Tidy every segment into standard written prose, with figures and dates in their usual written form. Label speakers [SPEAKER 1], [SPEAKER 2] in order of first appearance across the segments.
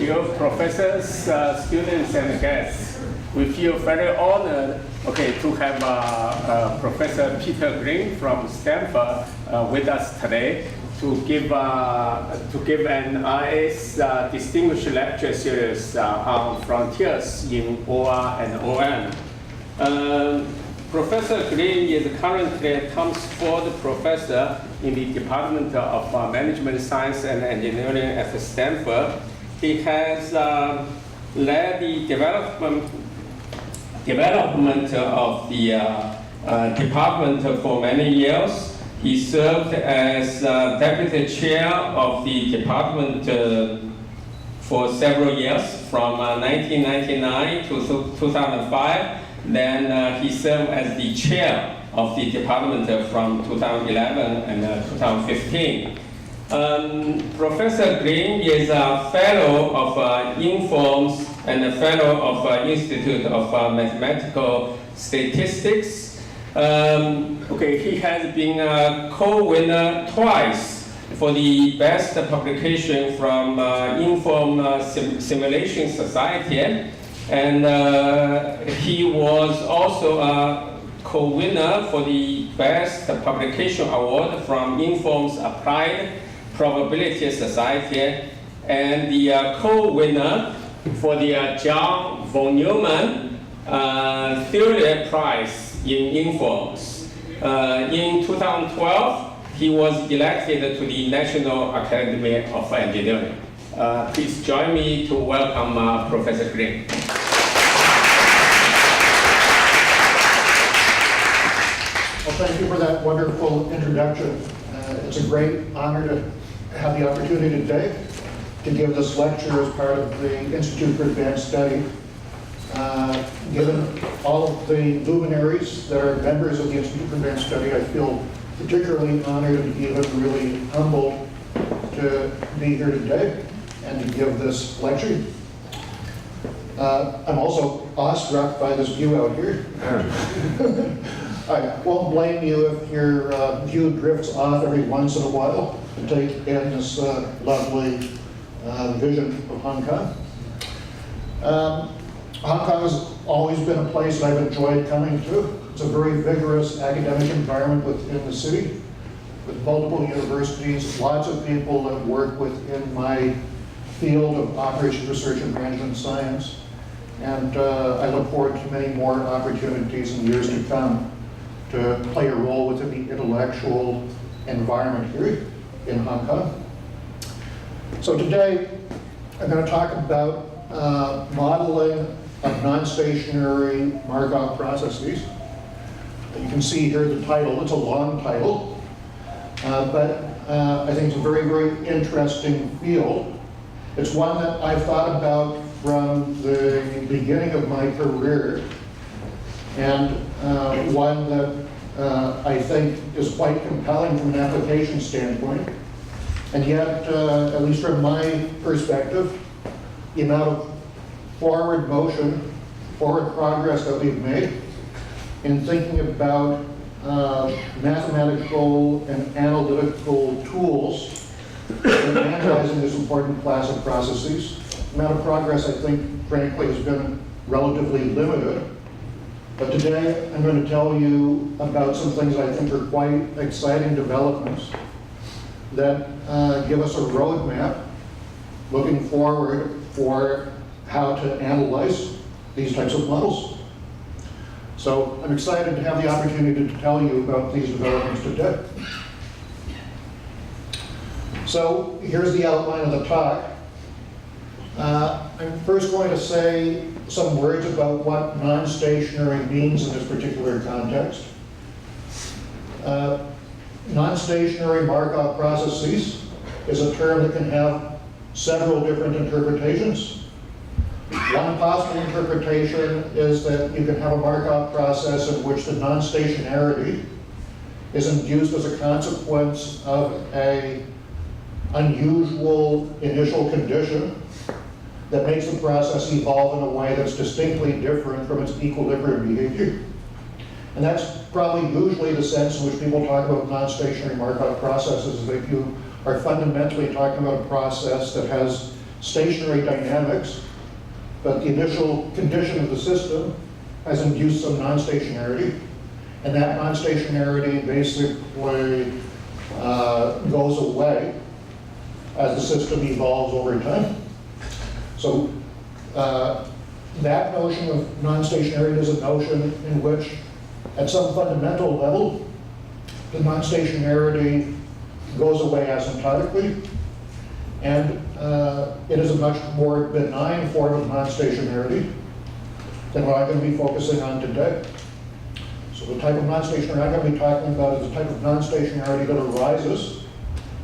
[SPEAKER 1] Dear professors, students, and guests, we feel very honored, to have Professor Peter Glynn from Stanford with us today to give an IAS Distinguished Lecture series on frontiers in OR and OM. Professor Glynn is currently Thomas Ford Professor in the Department of Management Science and Engineering at Stanford. He has led the development of the department for many years. He served as deputy chair of the department for several years, from 1999 to 2005. Then he served as the chair of the department from 2011 and 2015. Professor Glynn is a fellow of Informs and a fellow of Institute of Mathematical Statistics. He has been a co-winner twice for the best publication from Inform Simulation Society. And he was also a co-winner for the Best Publication Award from Inform's Applied Probabilities Society, and the co-winner for the John von Neumann Theory Prize in Informs. In 2012, he was elected to the National Academy of Engineering. Please join me to welcome Professor Glynn.
[SPEAKER 2] Well, thank you for that wonderful introduction. It's a great honor to have the opportunity today to give this lecture as part of the Institute for Advanced Study. Given all of the luminaries that are members of the Institute for Advanced Study, I feel particularly honored and even really humbled to be here today and to give this lecture. I'm also awestruck by this view out here. I won't blame you if your view drifts off every once in a while to take in this lovely vision of Hong Kong. Hong Kong has always been a place that I've enjoyed coming to. It's a very vigorous academic environment within the city, with multiple universities, lots of people that work within my field of operations research and management science. And I look forward to many more opportunities in years to come to play a role within the intellectual environment here in Hong Kong. So today, I'm going to talk about modeling of non-stationary Markov processes. You can see here the title. It's a long title, but I think it's a very, very interesting field. It's one that I've thought about from the beginning of my career, and one that I think is quite compelling from an application standpoint. And yet, at least from my perspective, the amount of forward motion, forward progress that we've made in thinking about mathematical and analytical tools in analyzing this important class of processes, the amount of progress, I think, frankly, has been relatively limited. But today, I'm going to tell you about some things I think are quite exciting developments that give us a roadmap looking forward for how to analyze these types of models. So I'm excited to have the opportunity to tell you about these developments today. So here's the outline of the talk. I'm first going to say some words about what non-stationary means in this particular context. Non-stationary Markov processes is a term that can have several different interpretations. One possible interpretation is that you can have a Markov process in which the non-stationarity is induced as a consequence of an unusual initial condition that makes the process evolve in a way that's distinctly different from its equilibrium behavior. And that's probably usually the sense in which people talk about non-stationary Markov processes, is that you are fundamentally talking about a process that has stationary dynamics, but the initial condition of the system has induced some non-stationarity, and that non-stationarity basically goes away as the system evolves over time. So that notion of non-stationarity is a notion in which, at some fundamental level, the non-stationarity goes away asymptotically, and it is a much more benign form of non-stationarity than what I'm going to be focusing on today. So the type of non-stationarity I'm going to be talking about is the type of non-stationarity that arises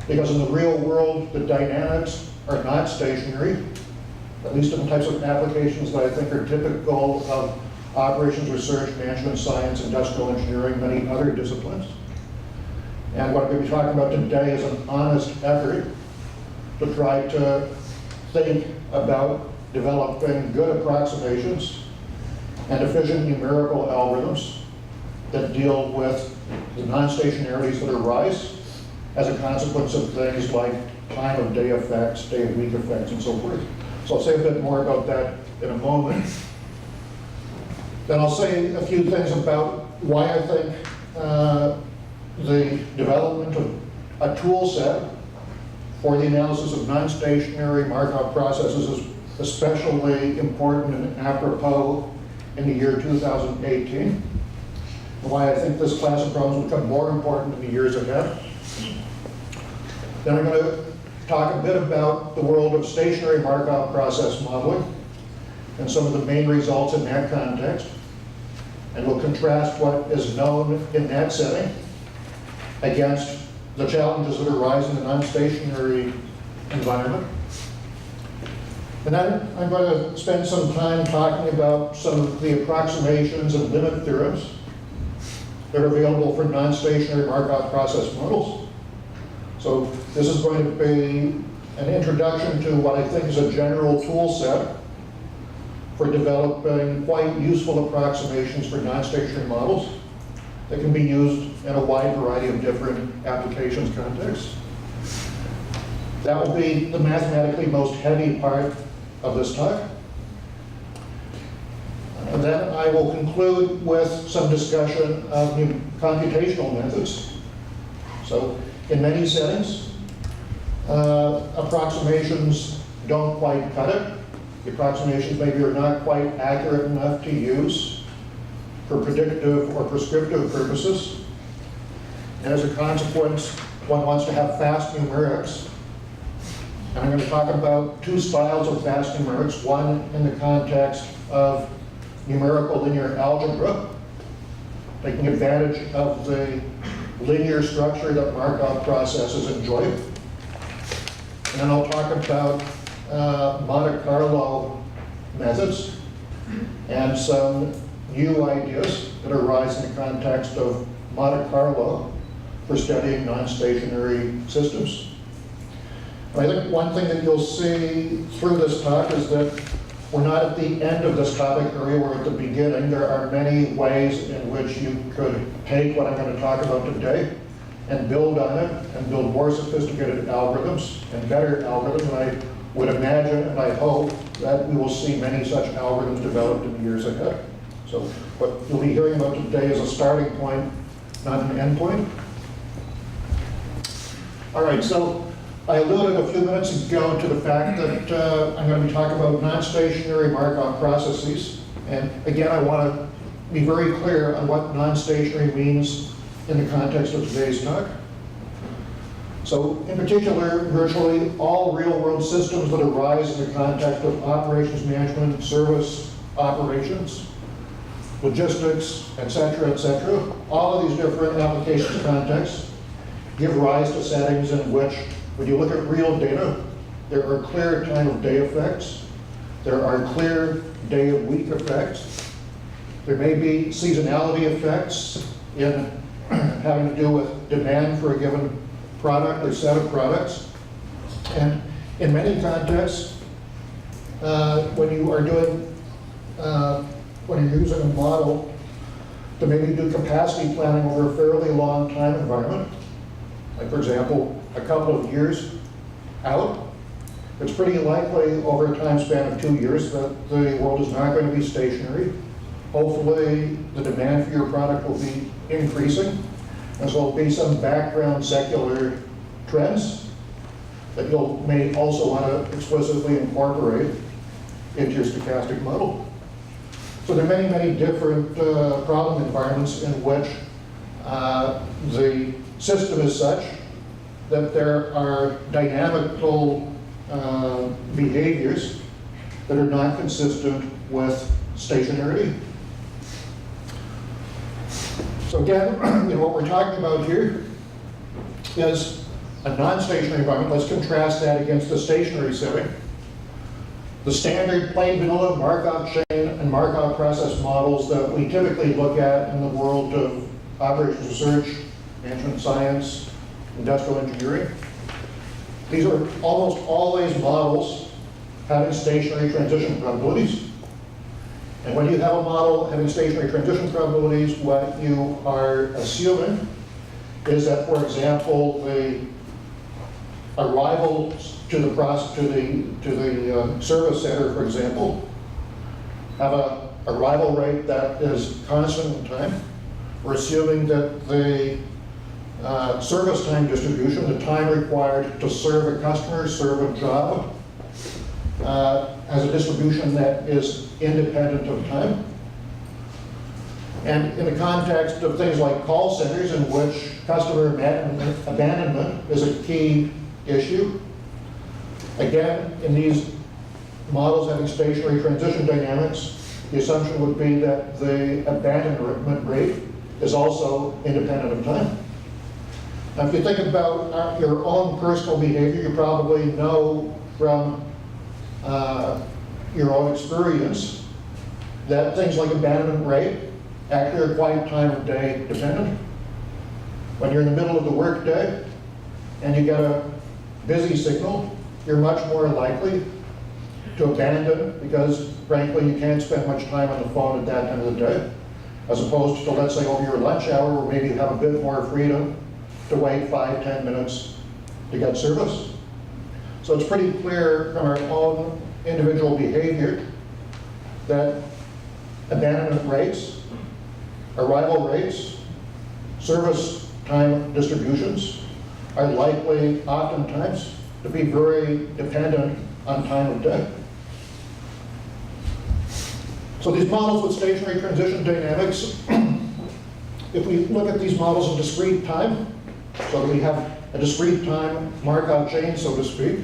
[SPEAKER 2] because in the real world, the dynamics are not stationary, at least in the types of applications that I think are typical of operations research, management science, industrial engineering, many other disciplines. And what I'm going to be talking about today is an honest effort to try to think about developing good approximations and efficient numerical algorithms that deal with the non-stationarities that arise as a consequence of things like time of day effects, day of week effects, and so forth. So I'll say a bit more about that in a moment. Then I'll say a few things about why I think the development of a tool set for the analysis of non-stationary Markov processes is especially important and apropos in the year 2018, and why I think this class of problems will become more important in the years ahead. Then I'm going to talk a bit about the world of stationary Markov process modeling and some of the main results in that context. And we'll contrast what is known in that setting against the challenges that arise in the non-stationary environment. And then I'm going to spend some time talking about some of the approximations and limit theorems that are available for non-stationary Markov process models. So this is going to be an introduction to what I think is a general tool set for developing quite useful approximations for non-stationary models that can be used in a wide variety of different applications contexts. That will be the mathematically most heavy part of this talk. And then I will conclude with some discussion of computational methods. So in many settings, approximations don't quite cut it. The approximations maybe are not quite accurate enough to use for predictive or prescriptive purposes. And as a consequence, one wants to have fast numerics. And I'm going to talk about two styles of fast numerics, one in the context of numerical linear algebra, taking advantage of the linear structure that Markov processes enjoy. And then I'll talk about Monte Carlo methods and some new ideas that arise in the context of Monte Carlo for studying non-stationary systems. And I think one thing that you'll see through this talk is that we're not at the end of this topic area, we're at the beginning. There are many ways in which you could take what I'm going to talk about today and build on it and build more sophisticated algorithms and better algorithms. And I would imagine and I hope that we will see many such algorithms developed in the years ahead. So what you'll be hearing about today is a starting point, not an end point. All right, so I alluded a few minutes ago to the fact that I'm going to be talking about non-stationary Markov processes. And again, I want to be very clear on what non-stationary means in the context of today's talk. So in particular, virtually all real-world systems that arise in the context of operations management, service operations, logistics, et cetera, all of these different applications contexts give rise to settings in which, when you look at real data, there are clear time of day effects, there are clear day of week effects, there may be seasonality effects in having to do with demand for a given product or set of products. And in many contexts, when you are doing, when you're using a model to maybe do capacity planning over a fairly long time environment, like for example, a couple of years out, It's pretty likely over a time span of 2 years that the world is not going to be stationary. Hopefully, the demand for your product will be increasing, and so there'll be some background secular trends that you may also want to explicitly incorporate into your stochastic model. So there are many, many different problem environments in which the system is such that there are dynamical behaviors that are not consistent with stationarity. So again, what we're talking about here is a non-stationary environment. Let's contrast that against the stationary setting. The standard plain vanilla Markov chain and Markov process models that we typically look at in the world of operations research, management science, industrial engineering. These are almost always models having stationary transition probabilities. And when you have a model having stationary transition probabilities, what you are assuming is that, for example, the arrival to the service center, for example, have a arrival rate that is constant in time. We're assuming that the service time distribution, the time required to serve a customer, serve a job, has a distribution that is independent of time. And in the context of things like call centers in which customer abandonment is a key issue, again, in these models having stationary transition dynamics, the assumption would be that the abandonment rate is also independent of time. Now, if you think about your own personal behavior, you probably know from your own experience that things like abandonment rate actually are quite time of day dependent. When you're in the middle of the workday and you get a busy signal, you're much more likely to abandon because, frankly, you can't spend much time on the phone at that time of the day, as opposed to, let's say, over your lunch hour, where maybe you have a bit more freedom to wait 5-10 minutes to get service. So it's pretty clear from our own individual behavior that abandonment rates, arrival rates, service time distributions are likely oftentimes to be very dependent on time of day. So these models with stationary transition dynamics, if we look at these models in discrete time, so that we have a discrete time Markov chain, so to speak,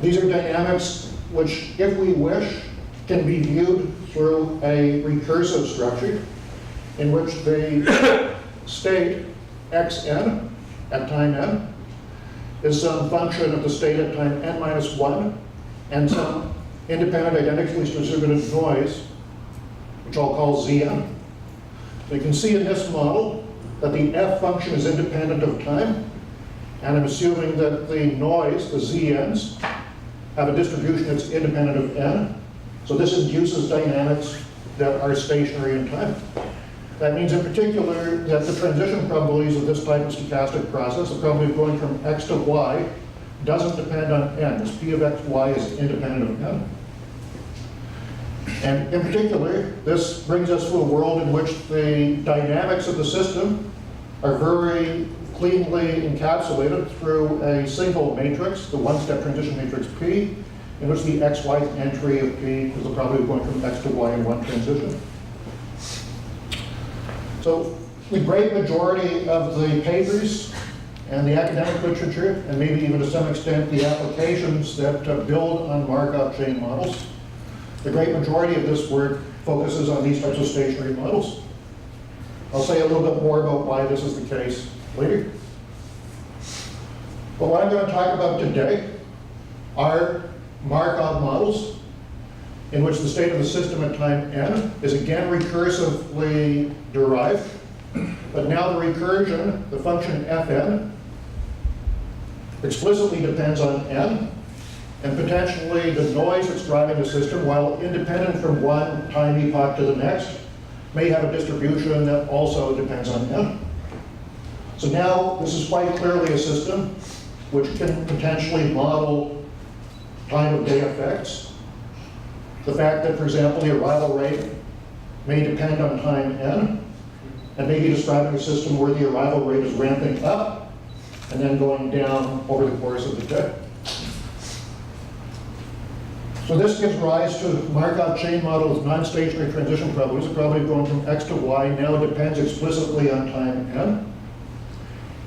[SPEAKER 2] these are dynamics which, if we wish, can be viewed through a recursive structure in which the state xn at time n is some function of the state at time n minus 1 and some independent identically distributed noise, which I'll call Zn. So you can see in this model that the f function is independent of time, and I'm assuming that the noise, the Zn's, have a distribution that's independent of n. So this induces dynamics that are stationary in time. That means in particular that the transition probabilities of this type of stochastic process, the probability of going from x to y, doesn't depend on n. This p of x, y is independent of n. And in particular, this brings us to a world in which the dynamics of the system are very cleanly encapsulated through a single matrix, the one-step transition matrix P, in which the xy entry of P is the probability of going from x to y in one transition. So the great majority of the papers and the academic literature, and maybe even to some extent the applications that build on Markov chain models, the great majority of this work focuses on these types of stationary models. I'll say a little bit more about why this is the case later. But what I'm going to talk about today are Markov models in which the state of the system at time n is again recursively derived, but now the recursion, the function fn, explicitly depends on n, and potentially the noise that's driving the system, while independent from one time epoch to the next, may have a distribution that also depends on n. So now this is quite clearly a system which can potentially model time of day effects. The fact that, for example, the arrival rate may depend on time n, and maybe describing a system where the arrival rate is ramping up and then going down over the course of the day. So this gives rise to the Markov chain model with non-stationary transition probabilities. The probability going from x to y now depends explicitly on time n.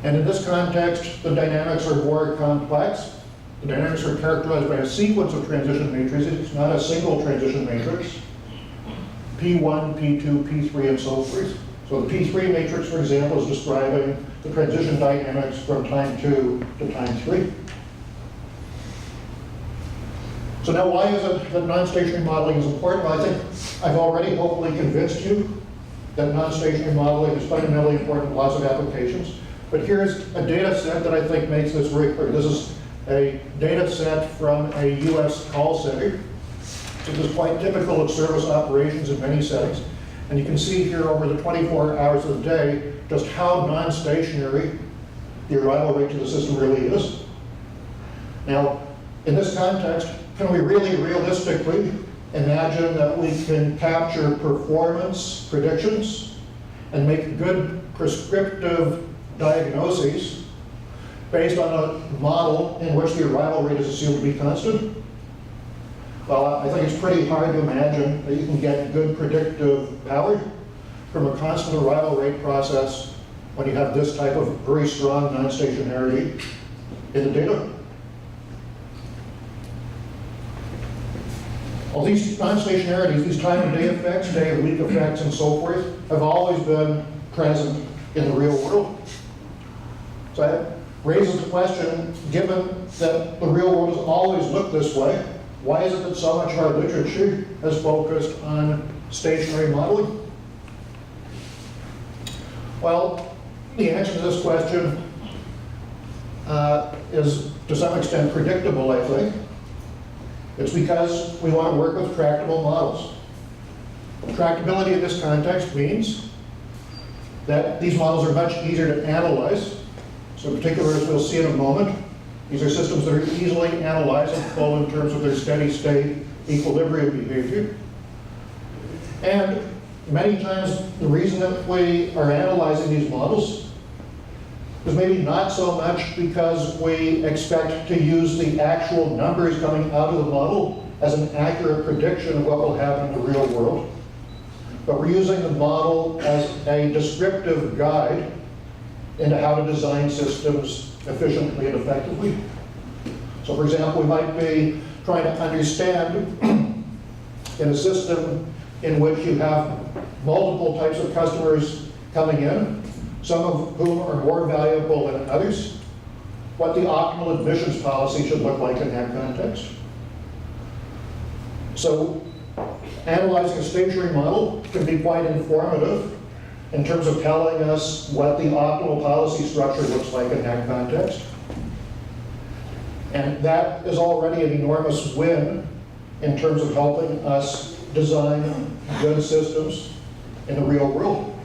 [SPEAKER 2] And in this context, the dynamics are more complex. The dynamics are characterized by a sequence of transition matrices. It's not a single transition matrix. P1, P2, P3, and so forth. So the P3 matrix, for example, is describing the transition dynamics from time 2 to time 3. So now why is it that non-stationary modeling is important? Well, I think I've already hopefully convinced you that non-stationary modeling is fundamentally important in lots of applications. But here's a data set that I think makes this very clear. This is a data set from a US call center. This is quite typical of service operations in many settings. And you can see here over the 24 hours of the day just how non-stationary the arrival rate to the system really is. Now, in this context, can we really realistically imagine that we can capture performance predictions and make good prescriptive diagnoses based on a model in which the arrival rate is assumed to be constant? Well, I think it's pretty hard to imagine that you can get good predictive power from a constant arrival rate process when you have this type of very strong non-stationarity in the data. Well, these non-stationarities, these time of day effects, day of week effects, and so forth, have always been present in the real world. So that raises the question, given that the real world has always looked this way, why is it that so much of our literature has focused on stationary modeling? Well, the answer to this question is to some extent predictable, I think. It's because we want to work with tractable models. Tractability in this context means that these models are much easier to analyze. So in particular, as we'll see in a moment, these are systems that are easily analyzable in terms of their steady state equilibrium behavior. And many times the reason that we are analyzing these models is maybe not so much because we expect to use the actual numbers coming out of the model as an accurate prediction of what will happen in the real world, but we're using the model as a descriptive guide into how to design systems efficiently and effectively. So for example, we might be trying to understand in a system in which you have multiple types of customers coming in, some of whom are more valuable than others, what the optimal admissions policy should look like in that context. So analyzing a stationary model can be quite informative in terms of telling us what the optimal policy structure looks like in that context. And that is already an enormous win in terms of helping us design good systems in the real world.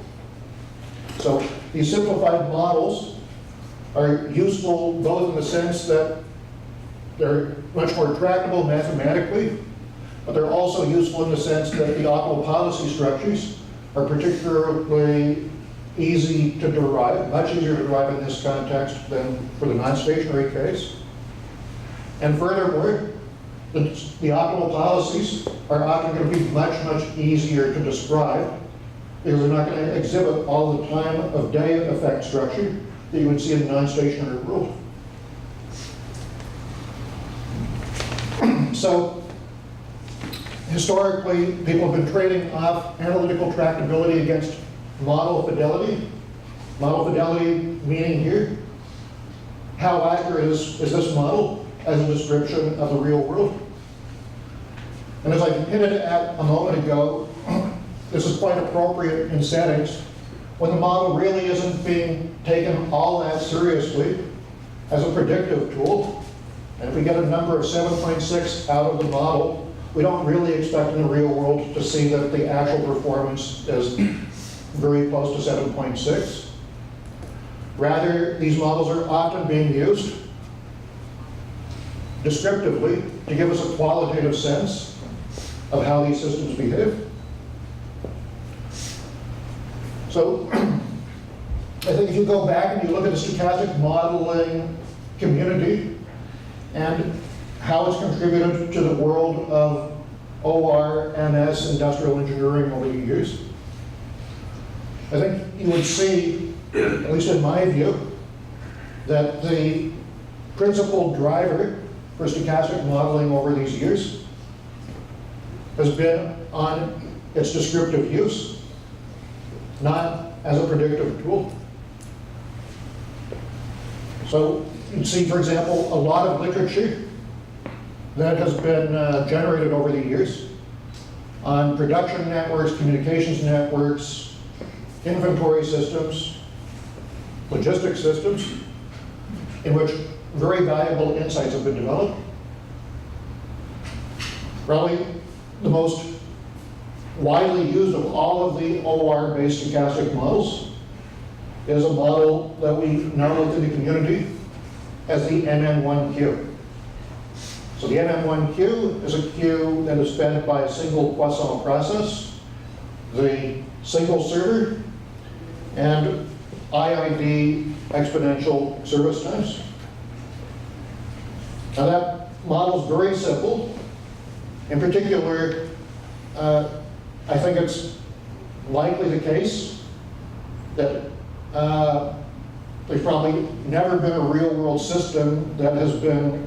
[SPEAKER 2] So these simplified models are useful both in the sense that they're much more tractable mathematically, but they're also useful in the sense that the optimal policy structures are particularly easy to derive, much easier to derive in this context than for the non-stationary case. And furthermore, the optimal policies are often going to be much, much easier to describe because they're not going to exhibit all the time of day effect structure that you would see in the non-stationary world. So, historically, people have been trading off analytical tractability against model fidelity. Model fidelity meaning here, how accurate is this model as a description of the real world? And as I hinted at a moment ago, this is quite appropriate in settings when the model really isn't being taken all that seriously as a predictive tool. And if we get a number of 7.6 out of the model, we don't really expect in the real world to see that the actual performance is very close to 7.6. Rather, these models are often being used descriptively to give us a qualitative sense of how these systems behave. So I think if you go back and you look at the stochastic modeling community and how it's contributed to the world of OR, MS, industrial engineering over the years, I think you would see, at least in my view, that the principal driver for stochastic modeling over these years has been on its descriptive use, not as a predictive tool. So you can see, for example, a lot of literature that has been generated over the years on production networks, communications networks, inventory systems, logistics systems, in which very valuable insights have been developed. Probably the most widely used of all of the OR-based stochastic models is a model that we know within the community as the MM1Q. So the MM1Q is a queue that is fed by a single Poisson process, the single server, and IID exponential service times. Now that model is very simple. In particular, I think it's likely the case that there's probably never been a real-world system that has been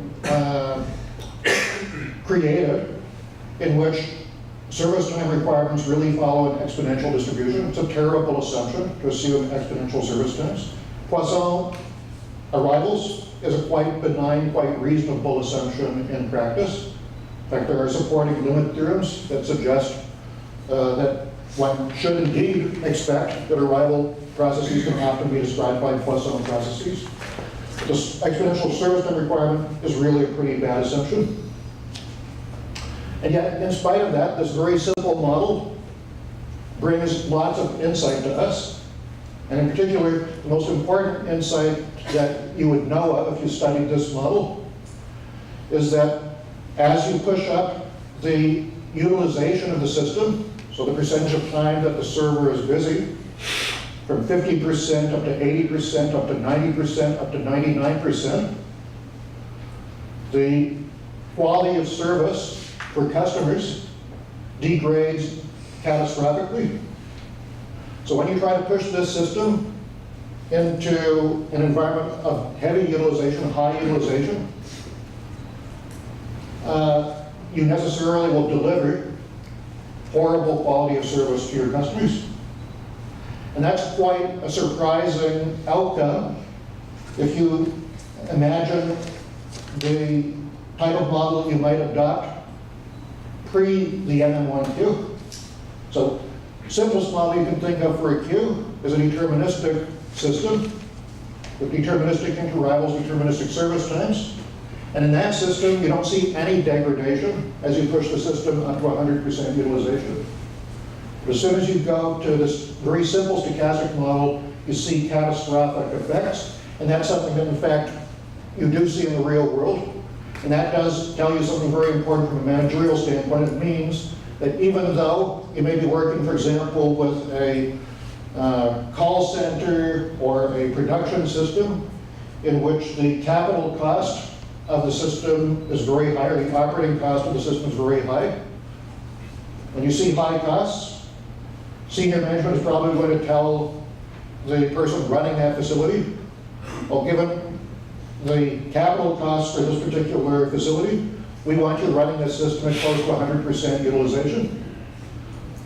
[SPEAKER 2] created in which service time requirements really follow an exponential distribution. It's a terrible assumption to assume exponential service times. Poisson arrivals is a quite benign, quite reasonable assumption in practice. In fact, there are supporting limit theorems that suggest that one should indeed expect that arrival processes can often be described by Poisson processes. This exponential service time requirement is really a pretty bad assumption. And yet, in spite of that, this very simple model brings lots of insight to us. And in particular, the most important insight that you would know of if you studied this model is that as you push up the utilization of the system, so the percentage of time that the server is busy, from 50% up to 80%, up to 90%, up to 99%, the quality of service for customers degrades catastrophically. So when you try to push this system into an environment of heavy utilization, high utilization, you necessarily will deliver horrible quality of service to your customers. And that's quite a surprising outcome if you imagine the type of model you might adopt pre the MM1Q. So simplest model you can think of for a queue is a deterministic system with deterministic interrivals, deterministic service times. And in that system, you don't see any degradation as you push the system up to 100% utilization. But as soon as you go to this very simple stochastic model, you see catastrophic effects. And that's something that, in fact, you do see in the real world. And that does tell you something very important from a managerial standpoint. It means that even though you may be working, for example, with a call center or a production system in which the capital cost of the system is very high, or the operating cost of the system is very high. When you see high costs, senior management is probably going to tell the person running that facility, well, given the capital costs for this particular facility, we want you running this system at close to 100% utilization.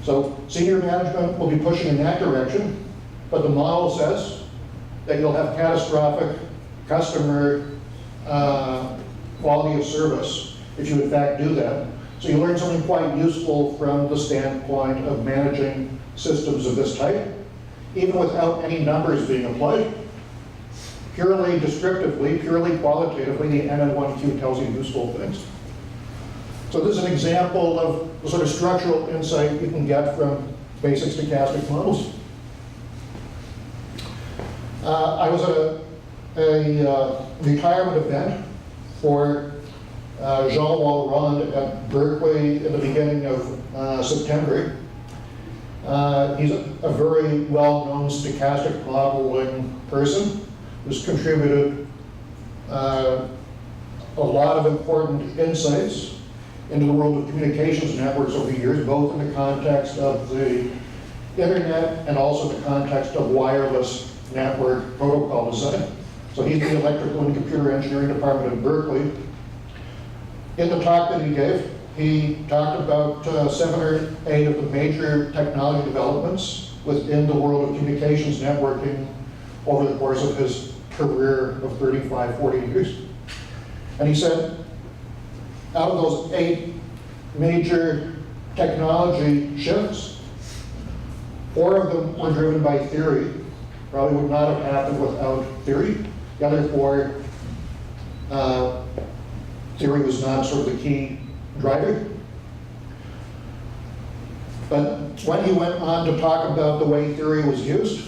[SPEAKER 2] So senior management will be pushing in that direction, but the model says that you'll have catastrophic customer quality of service if you in fact do that. So you learn something quite useful from the standpoint of managing systems of this type, even without any numbers being applied. Purely descriptively, purely qualitatively, the MM1Q tells you useful things. So this is an example of the sort of structural insight you can get from basic stochastic models. I was at a retirement event for Jean Walrond at Berkeley in the beginning of September. He's a very well-known stochastic modeling person who's contributed a lot of important insights into the world of communications networks over the years, both in the context of the internet and also the context of wireless network protocol design. So he's the electrical and computer engineering department at Berkeley. In the talk that he gave, he talked about 7 or 8 of the major technology developments within the world of communications networking over the course of his career of 35, 40 years. And he said, out of those 8 major technology shifts, 4 of them were driven by theory. Probably would not have happened without theory. The other 4, theory was not sort of the key driver. But when he went on to talk about the way theory was used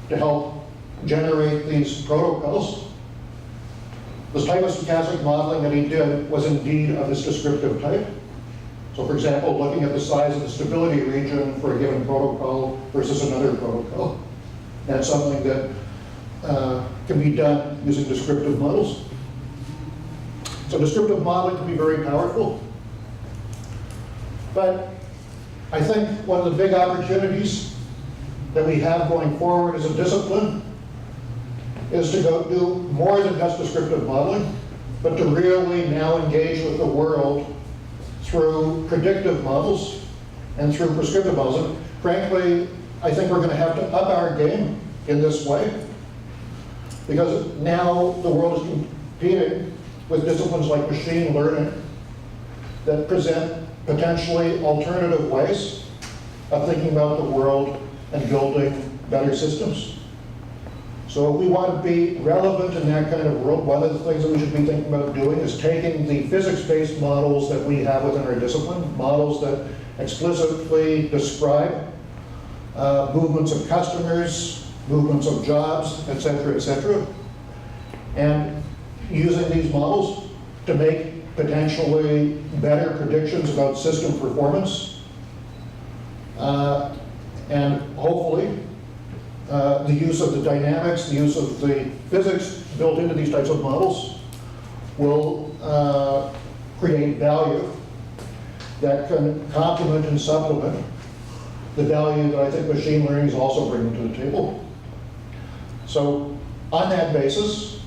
[SPEAKER 2] to help generate these protocols, the type of stochastic modeling that he did was indeed of this descriptive type. So for example, looking at the size of the stability region for a given protocol versus another protocol. That's something that can be done using descriptive models. So descriptive modeling can be very powerful. But I think one of the big opportunities that we have going forward as a discipline is to go do more than just descriptive modeling, but to really now engage with the world through predictive models and through prescriptive models. And frankly, I think we're going to have to up our game in this way, because now the world is competing with disciplines like machine learning that present potentially alternative ways of thinking about the world and building better systems. So if we want to be relevant in that kind of world, one of the things that we should be thinking about doing is taking the physics-based models that we have within our discipline, models that explicitly describe movements of customers, movements of jobs, et cetera, and using these models to make potentially better predictions about system performance, and hopefully the use of the dynamics, the use of the physics built into these types of models will create value that can complement and supplement the value that I think machine learning is also bringing to the table. So on that basis,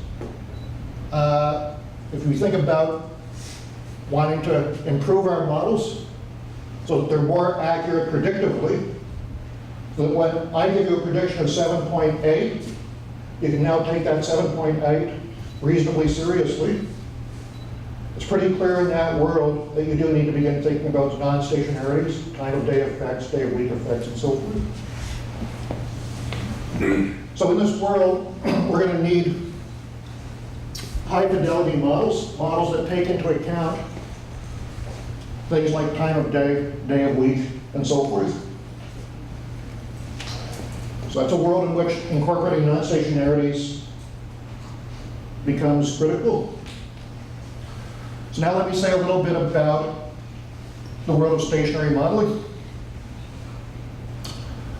[SPEAKER 2] if we think about wanting to improve our models so that they're more accurate predictively, so that when I give you a prediction of 7.8, you can now take that 7.8 reasonably seriously. It's pretty clear in that world that you do need to begin thinking about non-stationarities, time of day effects, day of week effects, and so forth. So in this world, we're going to need high fidelity models, models that take into account things like time of day, day of week, and so forth. So that's a world in which incorporating non-stationarities becomes critical. So now let me say a little bit about the world of stationary modeling.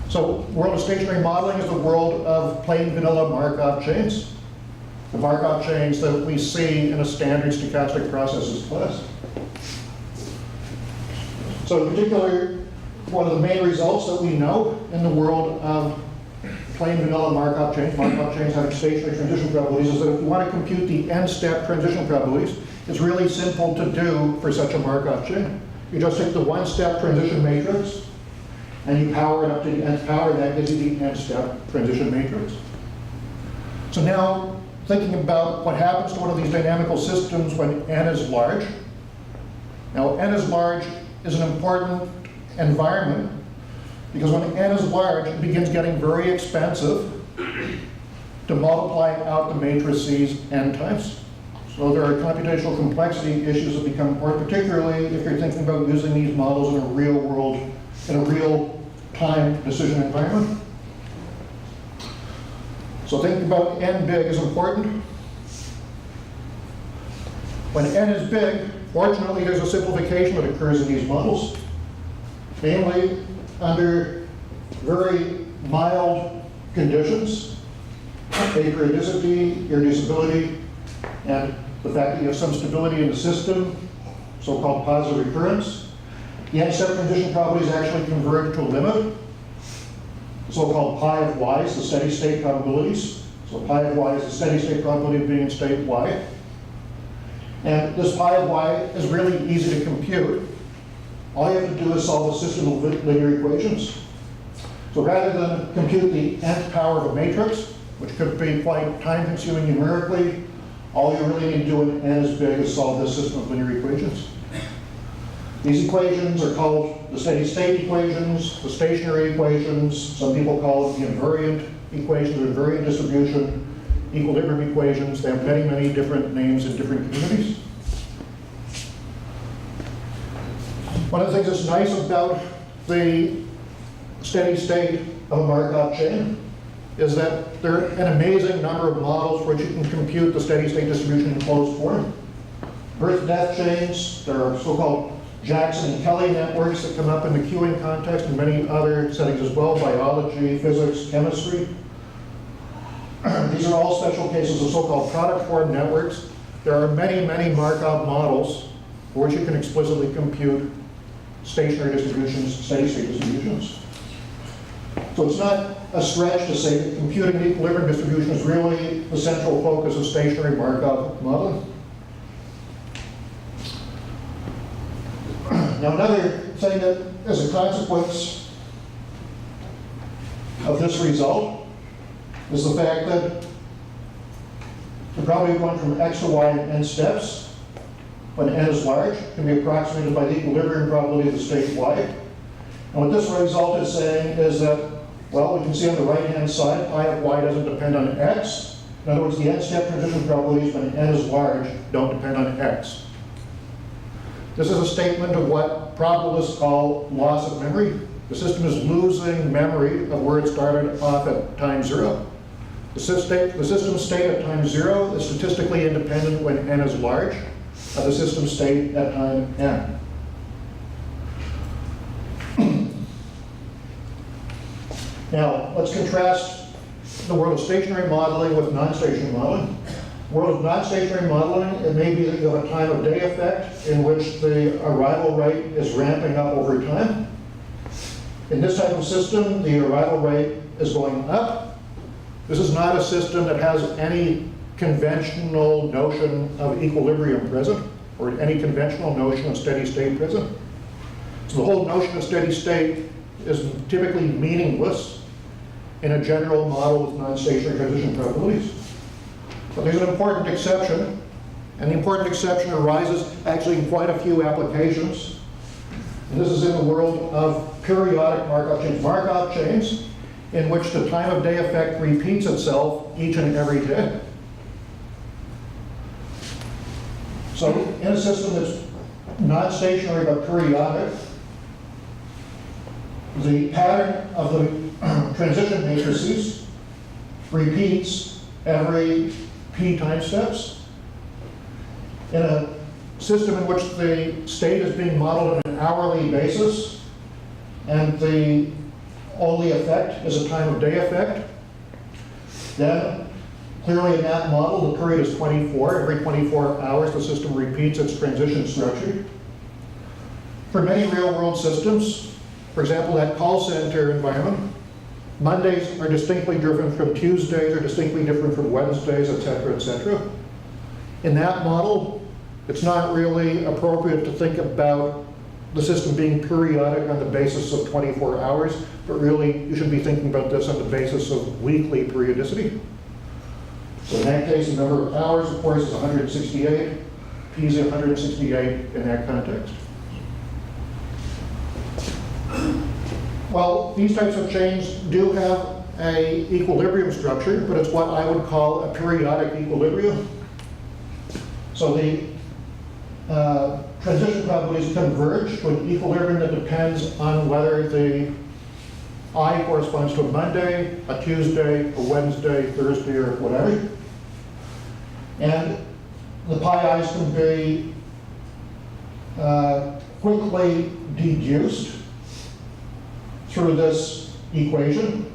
[SPEAKER 2] So the world of stationary modeling is the world of plain vanilla Markov chains. The Markov chains that we see in a standard stochastic processes class. So in particular, one of the main results that we know in the world of plain vanilla Markov chains having stationary transition probabilities, is that if you want to compute the n-step transition probabilities, it's really simple to do for such a Markov chain. You just take the one-step transition matrix and you power it up to the nth power, and that gives you the n-step transition matrix. So now, thinking about what happens to one of these dynamical systems when n is large. Now, n is large is an important environment because when n is large, it begins getting very expensive to multiply out the matrices n times. So there are computational complexity issues that become important, particularly if you're thinking about using these models in a real world, in a real-time decision environment. So thinking about n big is important. When n is big, fortunately, there's a simplification that occurs in these models. Namely, under very mild conditions, aperiodicity, irreducibility, and the fact that you have some stability in the system, so-called positive recurrence, the n-step transition probabilities actually converge to a limit, so-called pi of y's, the steady state probabilities. So pi of y is the steady state probability of being in state y. And this pi of y is really easy to compute. All you have to do is solve a system of linear equations. So rather than compute the nth power of a matrix, which could be quite time-consuming numerically, all you really need to do when n is big is solve this system of linear equations. These equations are called the steady state equations, the stationary equations. Some people call it the invariant equations or invariant distribution, equilibrium equations. They have many, many different names in different communities. One of the things that's nice about the steady state of a Markov chain is that there are an amazing number of models for which you can compute the steady state distribution in closed form. Birth-death chains, there are so-called Jackson and Kelly networks that come up in the queuing context and many other settings as well, biology, physics, chemistry. These are all special cases of so-called product form networks. There are many, many Markov models for which you can explicitly compute stationary distributions, steady state distributions. So it's not a stretch to say that computing the equilibrium distribution is really the central focus of stationary Markov modeling. Now, another thing that is a consequence of this result is the fact that the probability of going from x to y in n steps, when n is large, can be approximated by the equilibrium probability of the state y. And what this result is saying is that, well, we can see on the right-hand side, pi of y doesn't depend on x. In other words, the n-step transition probabilities when n is large don't depend on x. This is a statement of what probabilists call loss of memory. The system is losing memory of where it started off at time 0. The system state at time 0 is statistically independent when n is large of the system state at time n. Now, let's contrast the world of stationary modeling with non-stationary modeling. World of non-stationary modeling, it may be that you have a time of day effect in which the arrival rate is ramping up over time. In this type of system, the arrival rate is going up. This is not a system that has any conventional notion of equilibrium present or any conventional notion of steady state present. So the whole notion of steady state is typically meaningless in a general model with non-stationary transition probabilities. But there's an important exception, and the important exception arises actually in quite a few applications. And this is in the world of periodic Markov chains, in which the time of day effect repeats itself each and every day. So in a system that's not stationary but periodic, the pattern of the transition matrices repeats every p time steps. In a system in which the state is being modeled on an hourly basis and the only effect is a time of day effect, then clearly in that model the period is 24. Every 24 hours the system repeats its transition structure. For many real-world systems, for example, that call center environment, Mondays are distinctly different from Tuesdays, are distinctly different from Wednesdays, et cetera, et cetera. In that model, it's not really appropriate to think about the system being periodic on the basis of 24 hours, but really you should be thinking about this on the basis of weekly periodicity. So in that case, the number of hours, of course, is 168. P is 168 in that context. Well, these types of chains do have an equilibrium structure, but it's what I would call a periodic equilibrium. So the transition probabilities converge to an equilibrium that depends on whether the I corresponds to a Monday, a Tuesday, a Wednesday, Thursday, or whatever. And the pi-i's can be quickly deduced through this equation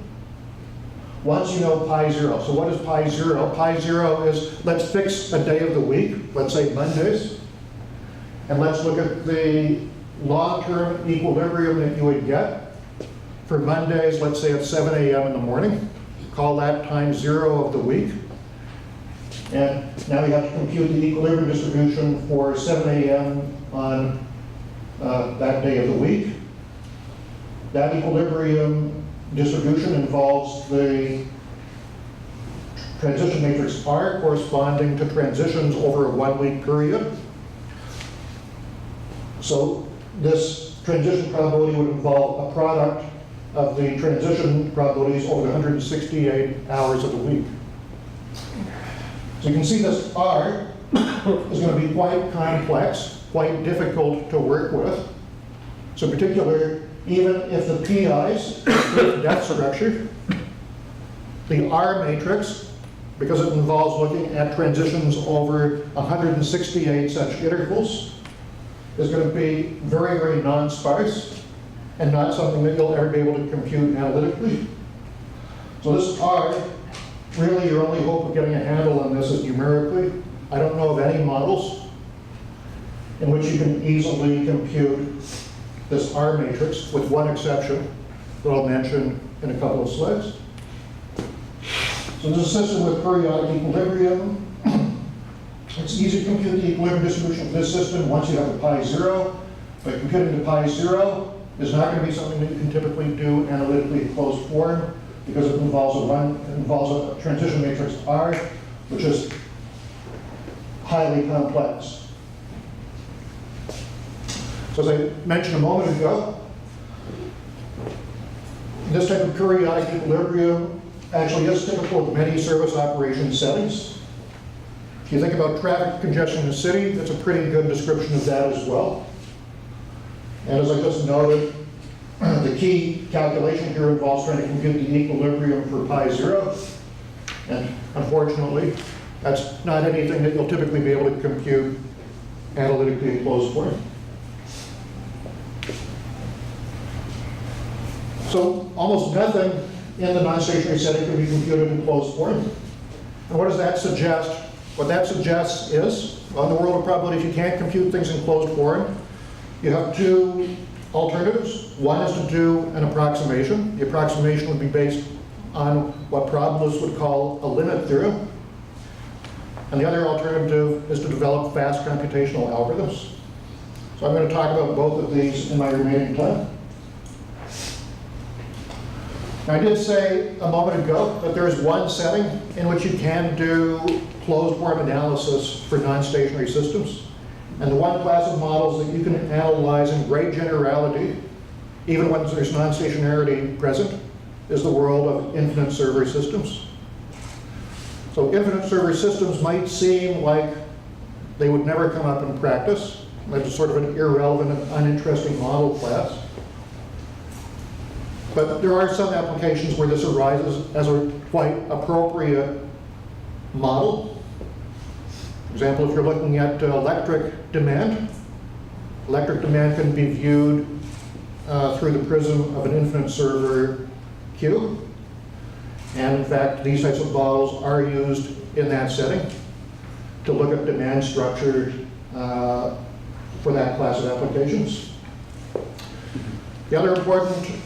[SPEAKER 2] once you know pi 0. So what is pi 0? Pi 0 is, let's fix a day of the week, let's say Mondays, and let's look at the long-term equilibrium that you would get for Mondays, let's say at 7 a.m. in the morning. Call that time 0 of the week. And now you have to compute the equilibrium distribution for 7 a.m. on that day of the week. That equilibrium distribution involves the transition matrix R corresponding to transitions over a 1-week period. So this transition probability would involve a product of the transition probabilities over the 168 hours of the week. So you can see this R is going to be quite complex, quite difficult to work with. So in particular, even if the PI's with depth structure, the R matrix, because it involves looking at transitions over 168 such intervals, is going to be very, very non-sparse and not something that you'll ever be able to compute analytically. So this R, really your only hope of getting a handle on this is numerically. I don't know of any models in which you can easily compute this R matrix, with one exception that I'll mention in a couple of slides. So this is a system with periodic equilibrium. It's easy to compute the equilibrium distribution of this system once you have the pi 0, but computing the pi 0 is not going to be something that you can typically do analytically in closed form, because it involves a transition matrix R, which is highly complex. So as I mentioned a moment ago, this type of periodic equilibrium actually is typical of many service operation settings. If you think about traffic congestion in a city, that's a pretty good description of that as well. And as I just noted, the key calculation here involves trying to compute the equilibrium for pi 0. And unfortunately, that's not anything that you'll typically be able to compute analytically in closed form. So almost nothing in the non-stationary setting can be computed in closed form. And what does that suggest? What that suggests is, well, in the world of probability, if you can't compute things in closed form, you have two alternatives. One is to do an approximation. The approximation would be based on what probabilists would call a limit theorem. And the other alternative is to develop fast computational algorithms. So I'm going to talk about both of these in my remaining time. Now, I did say a moment ago that there is one setting in which you can do closed form analysis for non-stationary systems. And the one class of models that you can analyze in great generality, even when there's non-stationarity present, is the world of infinite server systems. So infinite server systems might seem like they would never come up in practice. That's sort of an irrelevant and uninteresting model class. But there are some applications where this arises as a quite appropriate model. For example, if you're looking at electric demand can be viewed through the prism of an infinite server queue. And in fact, these types of models are used in that setting to look at demand structure for that class of applications. The other important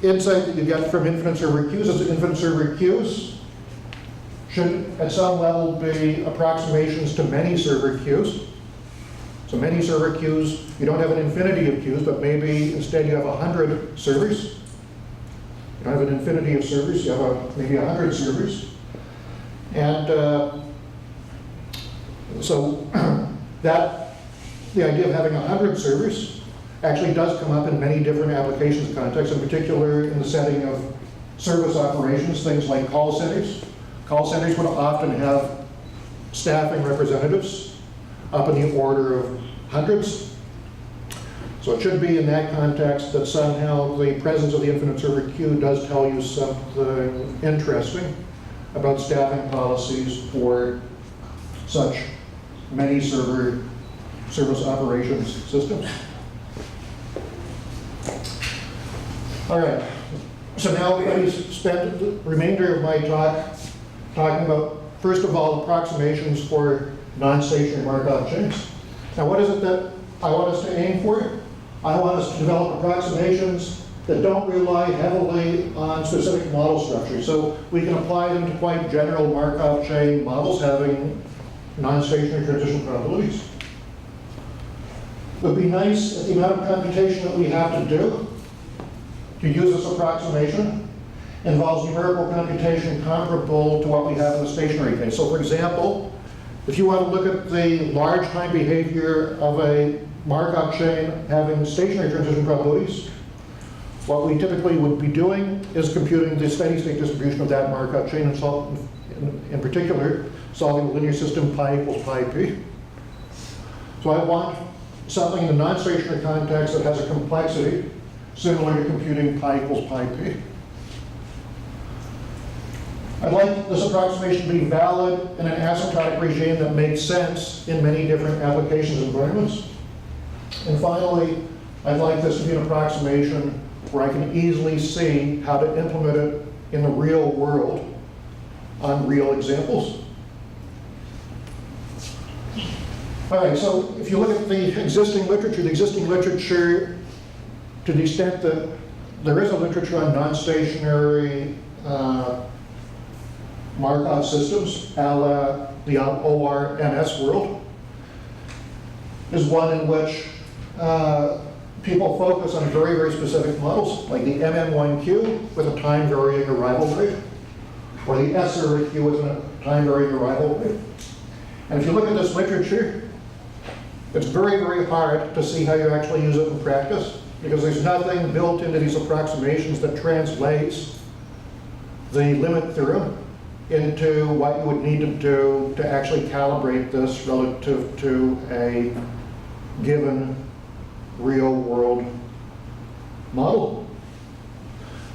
[SPEAKER 2] insight that you get from infinite server queues is that infinite server queues should at some level be approximations to many server queues. So many server queues, you don't have an infinity of queues, but maybe instead you have 100 servers. You don't have an infinity of servers, you have maybe 100 servers. And so the idea of having 100 servers actually does come up in many different applications contexts, in particular in the setting of service operations, things like call centers. Call centers would often have staffing representatives up in the order of hundreds. So it should be in that context that somehow the presence of the infinite server queue does tell you something interesting about staffing policies for such many service operations systems. All right, so now let me spend the remainder of my talk talking about, first of all, approximations for non-stationary Markov chains. Now, what is it that I want us to aim for? I want us to develop approximations that don't rely heavily on specific model structures. So we can apply them to quite general Markov chain models having non-stationary transition probabilities. It would be nice if the amount of computation that we have to do to use this approximation involves numerical computation comparable to what we have in the stationary case. So for example, if you want to look at the large time behavior of a Markov chain having stationary transition probabilities, what we typically would be doing is computing the steady state distribution of that Markov chain and in particular, solving the linear system pi equals pi p. So I want something in the non-stationary context that has a complexity similar to computing pi equals pi p. I'd like this approximation to be valid in an asymptotic regime that makes sense in many different applications environments. And finally, I'd like this to be an approximation where I can easily see how to implement it in the real world on real examples. All right, so if you look at the existing literature, to the extent that there is a literature on non-stationary Markov systems, a la the ORNS world, is one in which people focus on very, very specific models, like the MM1Q with a time-varying arrival rate, or the SRQ with a time-varying arrival rate. And if you look at this literature, it's very, very hard to see how you actually use it in practice, because there's nothing built into these approximations that translates the limit theorem into what you would need to do to actually calibrate this relative to a given real-world model.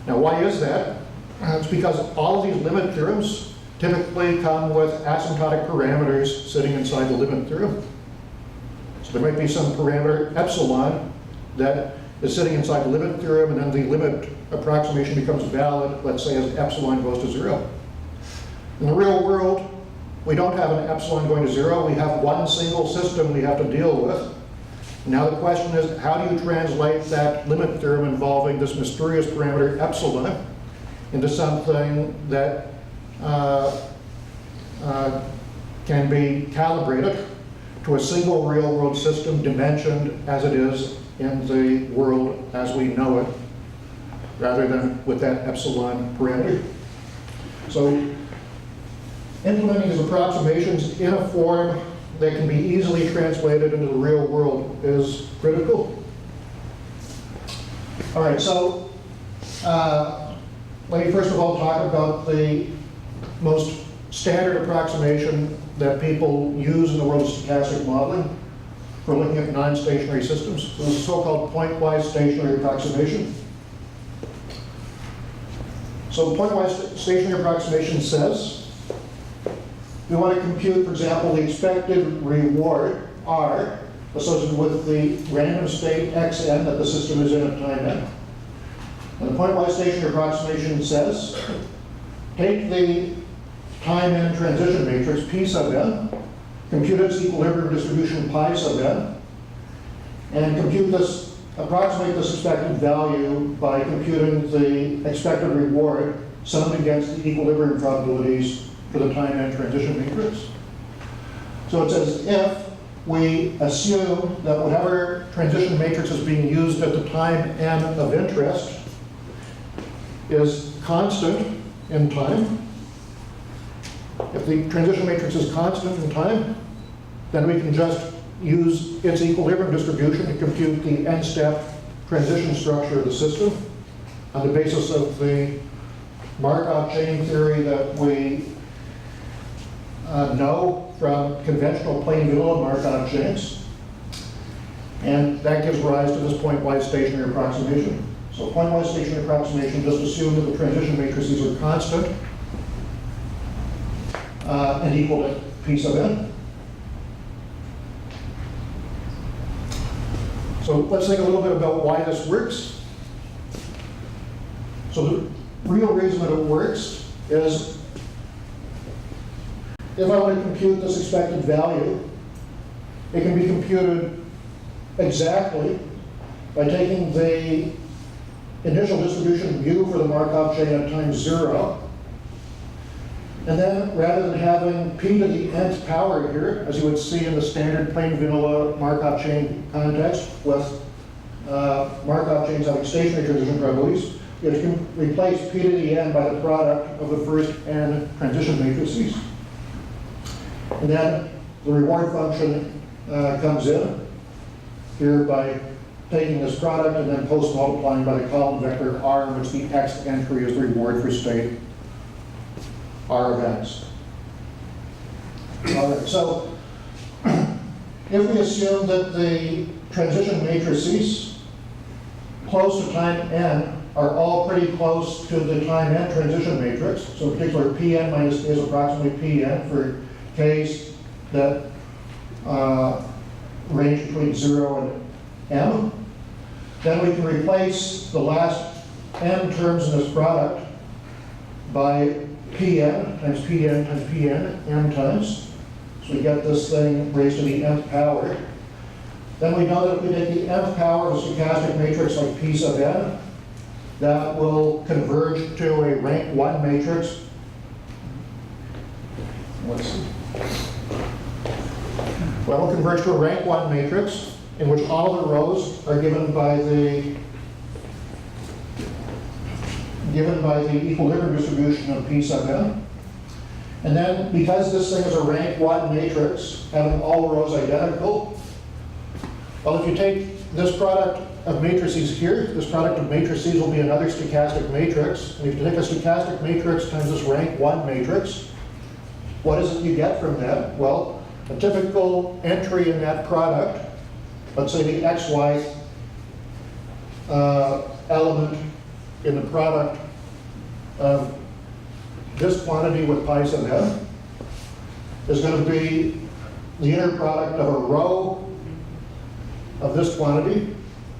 [SPEAKER 2] Now, why is that? It's because all of these limit theorems typically come with asymptotic parameters sitting inside the limit theorem. So there might be some parameter epsilon that is sitting inside the limit theorem, and then the limit approximation becomes valid, let's say, as epsilon goes to 0. In the real world, we don't have an epsilon going to 0. We have one single system we have to deal with. Now the question is, how do you translate that limit theorem involving this mysterious parameter epsilon into something that can be calibrated to a single real-world system dimensioned as it is in the world as we know it, rather than with that epsilon parameter? So implementing these approximations in a form that can be easily translated into the real world is critical. All right, so let me first of all talk about the most standard approximation that people use in the world of stochastic modeling for looking at non-stationary systems. So this is a so-called pointwise stationary approximation. So the pointwise stationary approximation says we want to compute, for example, the expected reward, R, associated with the random state xn that the system is in at time n. And the pointwise stationary approximation says, take the time n transition matrix P sub n, compute its equilibrium distribution pi sub n, and approximate this expected value by computing the expected reward summed against the equilibrium probabilities for the time n transition matrix. So it's as if we assume that whatever transition matrix is being used at the time n of interest is constant in time. If the transition matrix is constant in time, then we can just use its equilibrium distribution to compute the n-step transition structure of the system on the basis of the Markov chain theory that we know from conventional plain vanilla Markov chains. And that gives rise to this pointwise stationary approximation. So pointwise stationary approximation just assume that the transition matrices are constant and equal to P sub n. So let's think a little bit about why this works. So the real reason that it works is if I want to compute this expected value, it can be computed exactly by taking the initial distribution mu for the Markov chain at time 0, and then rather than having p to the nth power here, as you would see in the standard plain vanilla Markov chain context with Markov chains having stationary transition probabilities, you can replace p to the n by the product of the first n transition matrices. And then the reward function comes in here by taking this product and then post-multiplying by the column vector r, in which the x entry is the reward for state r of x. All right, so if we assume that the transition matrices close to time n are all pretty close to the time n transition matrix, so in particular Pn minus is approximately Pn for k's that range between 0 and m, then we can replace the last n terms in this product by Pn times Pn times Pn, m times. So we get this thing raised to the nth power. Then we know that if we take the nth power of a stochastic matrix like P sub n, that will converge to a rank 1 matrix. Let's see. Well, we'll converge to a rank 1 matrix in which all the rows are given by the equilibrium distribution of P sub n. And then, because this thing is a rank 1 matrix, having all rows identical, well, if you take this product of matrices here, this product of matrices will be another stochastic matrix. And if you take a stochastic matrix times this rank 1 matrix, what is it you get from that? Well, a typical entry in that product, let's say the xy element in the product of this quantity with pi sub n is going to be the inner product of a row of this quantity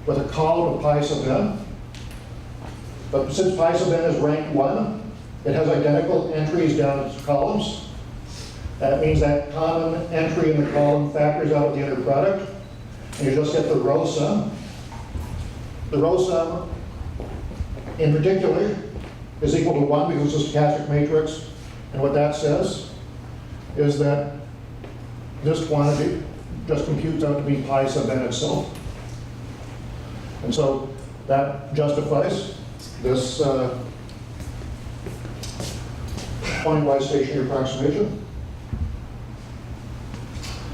[SPEAKER 2] with a column of pi sub n. But since pi sub n is rank 1, it has identical entries down its columns. That means that common entry in the column factors out of the inner product, and you just get the row sum. The row sum, in particular, is equal to 1 because it's a stochastic matrix, and what that says is that this quantity just computes out to be pi sub n itself. And so that justifies this pointwise stationary approximation.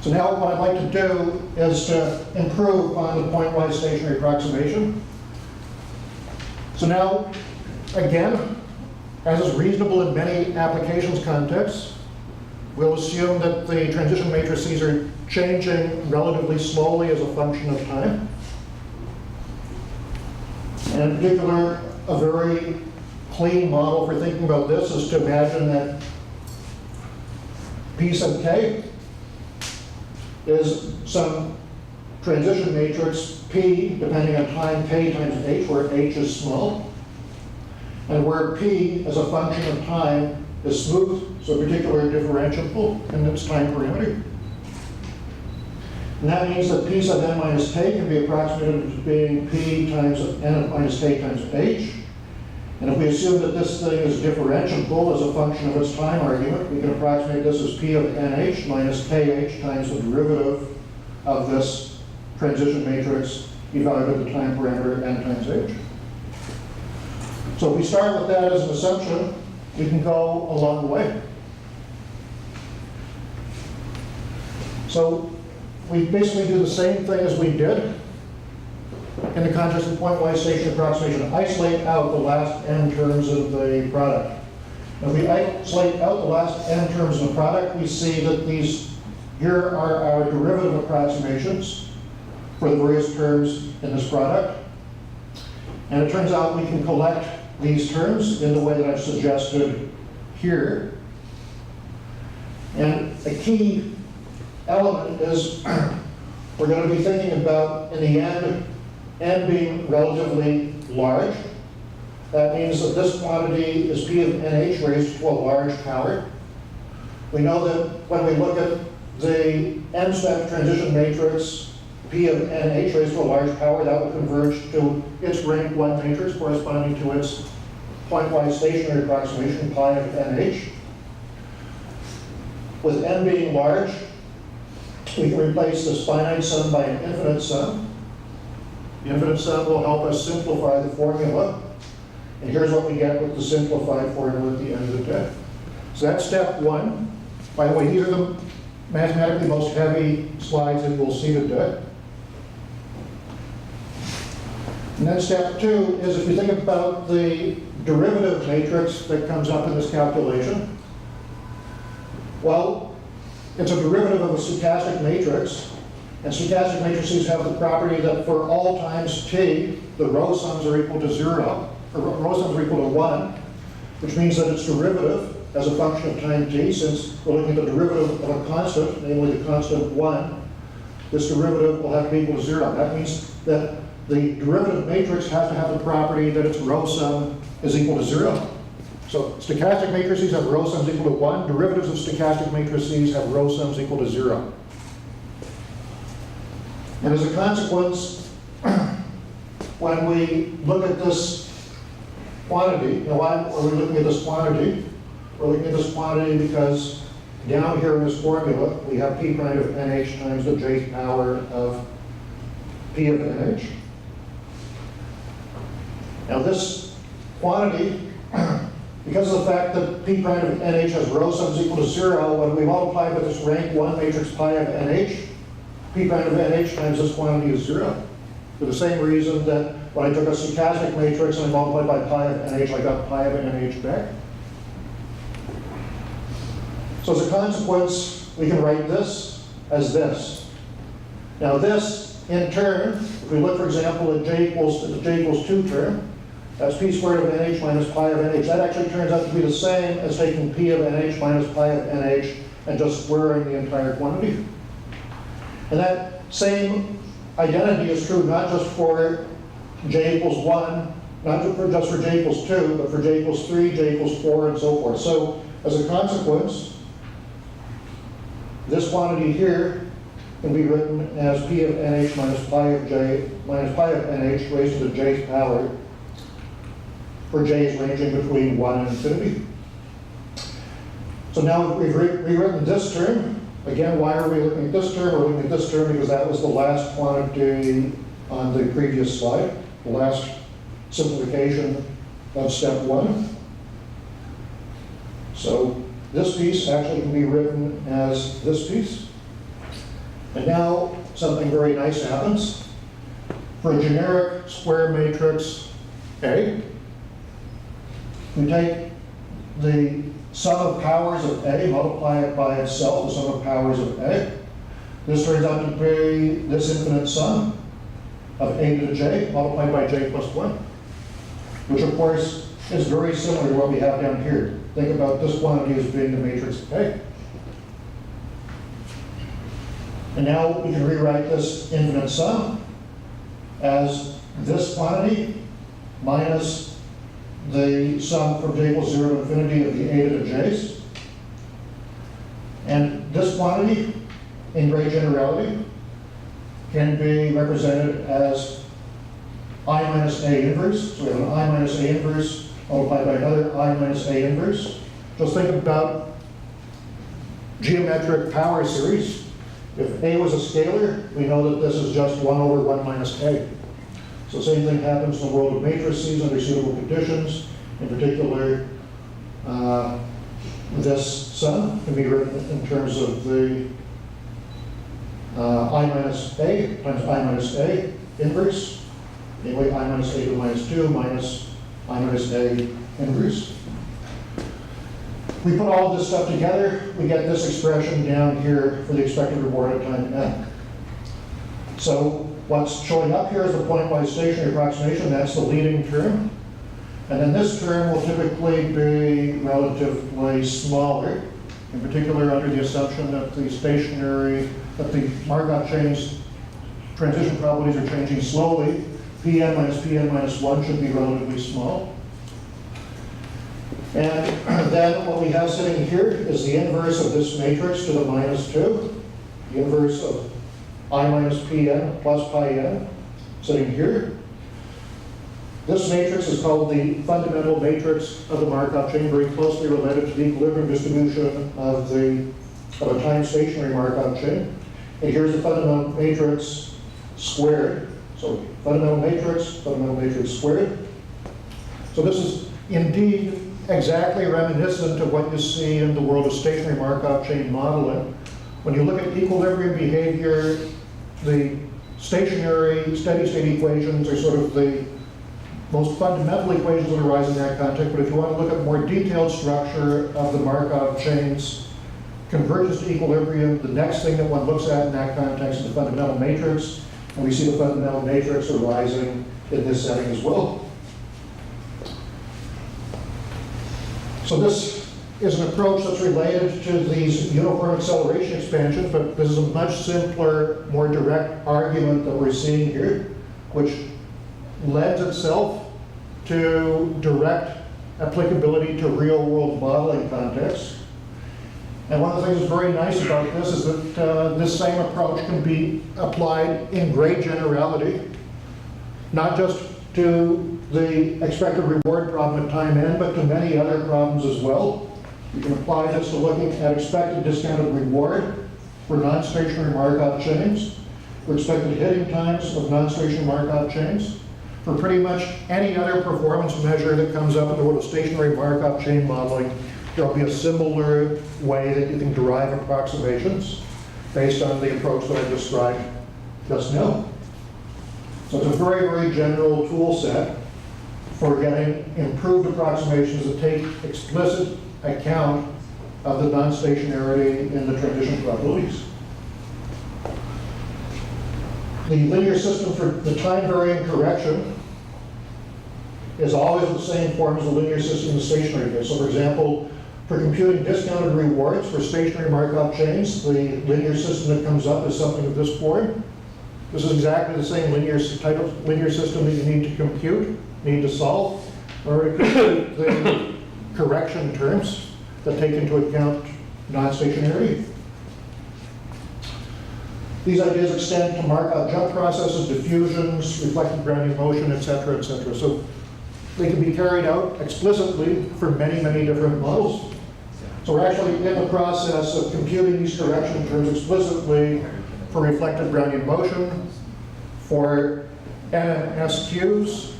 [SPEAKER 2] So now what I'd like to do is to improve on the pointwise stationary approximation. So now, again, as is reasonable in many applications contexts, we'll assume that the transition matrices are changing relatively slowly as a function of time. And in particular, a very clean model for thinking about this is to imagine that P sub k is some transition matrix P, depending on time k times h, where h is small, and where P as a function of time is smooth, so particularly differentiable in its time parameter. And that means that P sub n minus k can be approximated as being P times n minus k times h. And if we assume that this thing is differentiable as a function of its time argument, we can approximate this as P of nh minus kh times the derivative of this transition matrix evaluated at the time parameter n times h. So if we start with that as an assumption, we can go a long way. So we basically do the same thing as we did in the context of pointwise stationary approximation. Isolate out the last n terms of the product. If we isolate out the last n terms of the product, we see that these here are our derivative approximations for the various terms in this product. And it turns out we can collect these terms in the way that I've suggested here. And a key element is we're going to be thinking about, in the end, n being relatively large. That means that this quantity is p of nh raised to a large power. We know that when we look at the n-step transition matrix, p of nh raised to a large power, that will converge to its rank 1 matrix corresponding to its pointwise stationary approximation, pi of nh. With n being large, we can replace this finite sum by an infinite sum. The infinite sum will help us simplify the formula. And here's what we get with the simplified formula at the end of the day. So that's step 1. By the way, these are the mathematically most heavy slides that we'll see today. And then step 2 is if you think about the derivative matrix that comes up in this calculation. Well, it's a derivative of a stochastic matrix. And stochastic matrices have the property that for all times t, the row sums are equal to 0, or row sums are equal to 1, which means that its derivative as a function of time t, since we're looking at the derivative of a constant, namely the constant 1, this derivative will have to be equal to 0. That means that the derivative matrix has to have the property that its row sum is equal to 0. So stochastic matrices have row sums equal to 1. Derivatives of stochastic matrices have row sums equal to 0. And as a consequence, when we look at this quantity, now why are we looking at this quantity? We're looking at this quantity because down here in this formula, we have p prime of nh times the jth power of p of nh. Now this quantity, because of the fact that p prime of nh has row sums equal to 0, when we multiply with this rank 1 matrix pi of nh, p prime of nh times this quantity is 0. For the same reason that when I took a stochastic matrix and I multiplied by pi of nh, I got pi of nh back. So as a consequence, we can write this as this. Now this, in turn, if we look, for example, at the j equals 2 term, that's p squared of nh minus pi of nh. That actually turns out to be the same as taking p of nh minus pi of nh and just squaring the entire quantity. And that same identity is true not just for j equals 1, not just for j equals 2, but for j equals 3, j equals 4, and so forth. So as a consequence, this quantity here can be written as p of nh minus pi of nh raised to the jth power for j is ranging between 1 and infinity. So now we've rewritten this term. Again, why are we looking at this term? We're looking at this term because that was the last quantity on the previous slide, the last simplification of step 1. So this piece actually can be written as this piece. And now something very nice happens. For a generic square matrix A, we take the sum of powers of A, multiply it by itself, the sum of powers of A. This turns out to be this infinite sum of A to the j, multiplied by j plus 1, which of course is very similar to what we have down here. Think about this quantity as being the matrix A. And now we can rewrite this infinite sum as this quantity minus the sum from j equals 0 to infinity of the a to the j's. And this quantity, in great generality, can be represented as I minus A inverse. So we have an I minus A inverse multiplied by another I minus A inverse. Just think about geometric power series. If A was a scalar, we know that this is just 1 over 1 minus A. So the same thing happens in the world of matrices under suitable conditions. In particular, this sum can be written in terms of the I minus A times I minus A inverse. Namely, I minus A to the minus 2 minus I minus A inverse. We put all this stuff together, we get this expression down here for the expected reward at time n. So what's showing up here is the pointwise stationary approximation. That's the leading term. And then this term will typically be relatively smaller, in particular under the assumption that the Markov chains transition probabilities are changing slowly, Pn minus Pn minus 1 should be relatively small. And then what we have sitting here is the inverse of this matrix to the minus 2, the inverse of I minus Pn plus pi n, sitting here. This matrix is called the fundamental matrix of the Markov chain, very closely related to the equilibrium distribution of a time stationary Markov chain. And here's the fundamental matrix squared. So fundamental matrix squared. So this is indeed exactly reminiscent of what you see in the world of stationary Markov chain modeling. When you look at equilibrium behavior, the stationary steady-state equations are sort of the most fundamental equations that arise in that context. But if you want to look at more detailed structure of the Markov chains, convergence to equilibrium, the next thing that one looks at in that context is the fundamental matrix. And we see the fundamental matrix arising in this setting as well. So this is an approach that's related to these uniform acceleration expansions, but this is a much simpler, more direct argument that we're seeing here, which lends itself to direct applicability to real-world modeling contexts. And one of the things that's very nice about this is that this same approach can be applied in great generality, not just to the expected reward problem at time n, but to many other problems as well. You can apply this to looking at expected discounted reward for non-stationary Markov chains, for expected hitting times of non-stationary Markov chains, for pretty much any other performance measure that comes up in the world of stationary Markov chain modeling. There will be a similar way that you can derive approximations based on the approach that I described just now. So it's a very, very general tool set for getting improved approximations that take explicit account of the non-stationarity in the transition probabilities. The linear system for the time-varying correction is always the same form as the linear system in the stationary case. So for example, for computing discounted rewards for stationary Markov chains, the linear system that comes up is something of this form. This is exactly the same type of linear system that you need to compute, need to solve, or the correction terms that take into account non-stationarity. These ideas extend to Markov jump processes, diffusions, reflected grounding motion, etc., etc. So they can be carried out explicitly for many, many different models. So we're actually in the process of computing these correction terms explicitly for reflected Brownian motion, for NMSQs,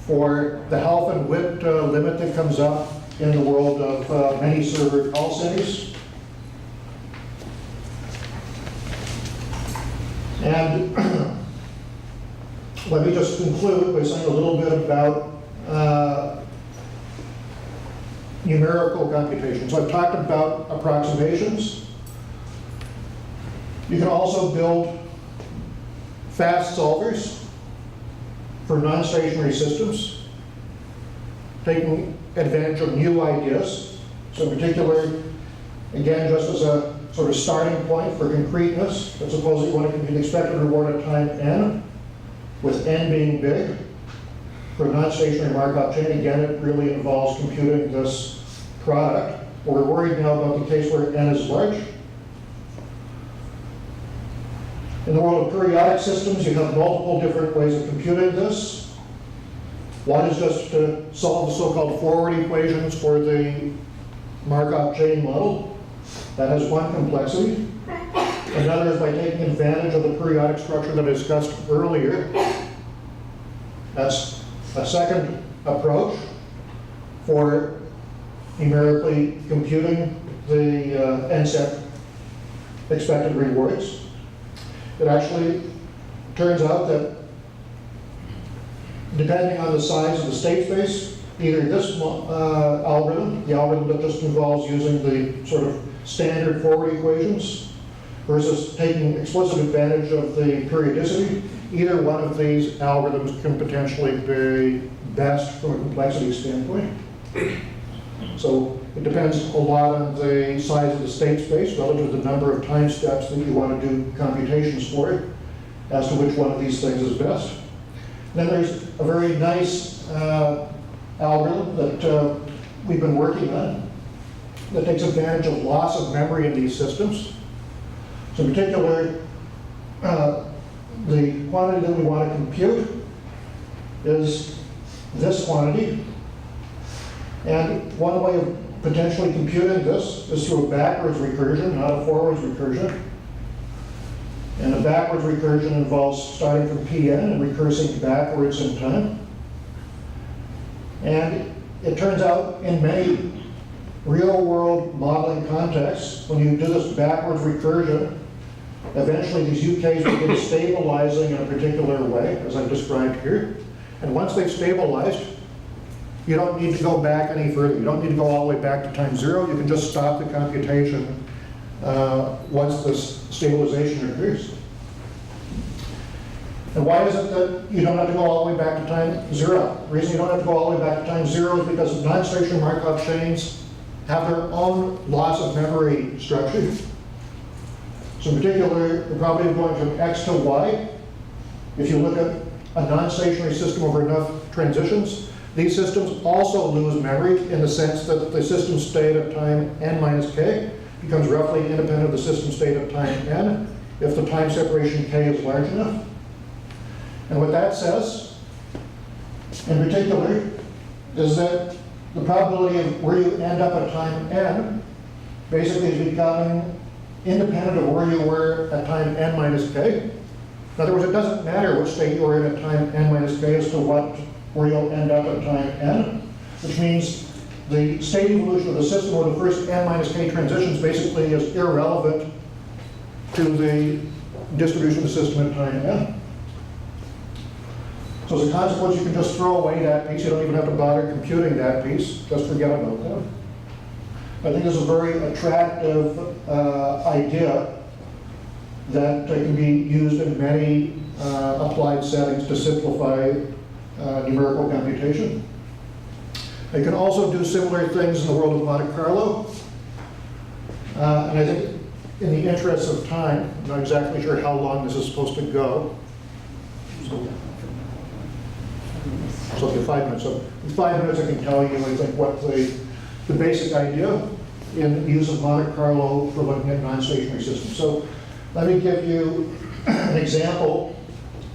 [SPEAKER 2] for the health and width limit that comes up in the world of many server call settings. And let me just conclude by saying a little bit about numerical computation. So I've talked about approximations. You can also build fast solvers for non-stationary systems, taking advantage of new ideas. So in particular, again, just as a sort of starting point for concreteness, let's suppose that you want to compute expected reward at time n, with n being big. For a non-stationary Markov chain, again, it really involves computing this product. But we're worried now about the case where n is large. In the world of periodic systems, you have multiple different ways of computing this. One is just to solve the so-called forward equations for the Markov chain model. That has one complexity. Another is by taking advantage of the periodic structure that I discussed earlier. That's a second approach for numerically computing the n-set expected rewards. It actually turns out that depending on the size of the state space, either this algorithm, the algorithm that just involves using the sort of standard forward equations, versus taking explicit advantage of the periodicity, either one of these algorithms can potentially be best from a complexity standpoint. So it depends a lot on the size of the state space relative to the number of time steps that you want to do computations for it. as to which one of these things is best. Then there's a very nice algorithm that we've been working on that takes advantage of loss of memory in these systems. So in particular, the quantity that we want to compute is this quantity. And one way of potentially computing this is through a backwards recursion, not a forwards recursion. And a backwards recursion involves starting from Pn and recursing backwards in time. And it turns out in many real-world modeling contexts, when you do this backwards recursion, eventually these UKs will begin stabilizing in a particular way, as I've described here. And once they've stabilized, you don't need to go back any further. You don't need to go all the way back to time 0. You can just stop the computation once this stabilization occurs. And why is it that you don't have to go all the way back to time 0? The reason you don't have to go all the way back to time 0 is because non-stationary Markov chains have their own loss of memory structure. So in particular, the probability of going from X to Y, if you look at a non-stationary system over enough transitions, these systems also lose memory in the sense that the system state at time n minus k becomes roughly independent of the system state at time n if the time separation k is large enough. And what that says, in particular, is that the probability of where you end up at time n basically is becoming independent of where you were at time n minus k. In other words, it doesn't matter which state you were in at time n minus k as to where you'll end up at time n, which means the state evolution of the system over the first n minus k transitions basically is irrelevant to the distribution of the system at time n. So as a consequence, you can just throw away that piece. You don't even have to bother computing that piece. Just forget about that. I think this is a very attractive idea that can be used in many applied settings to simplify numerical computation. You can also do similar things in the world of Monte Carlo. And I think in the interest of time, I'm not exactly sure how long this is supposed to go. So okay, 5 minutes. So in 5 minutes I can tell you, I think, what the basic idea in the use of Monte Carlo for looking at non-stationary systems. So let me give you an example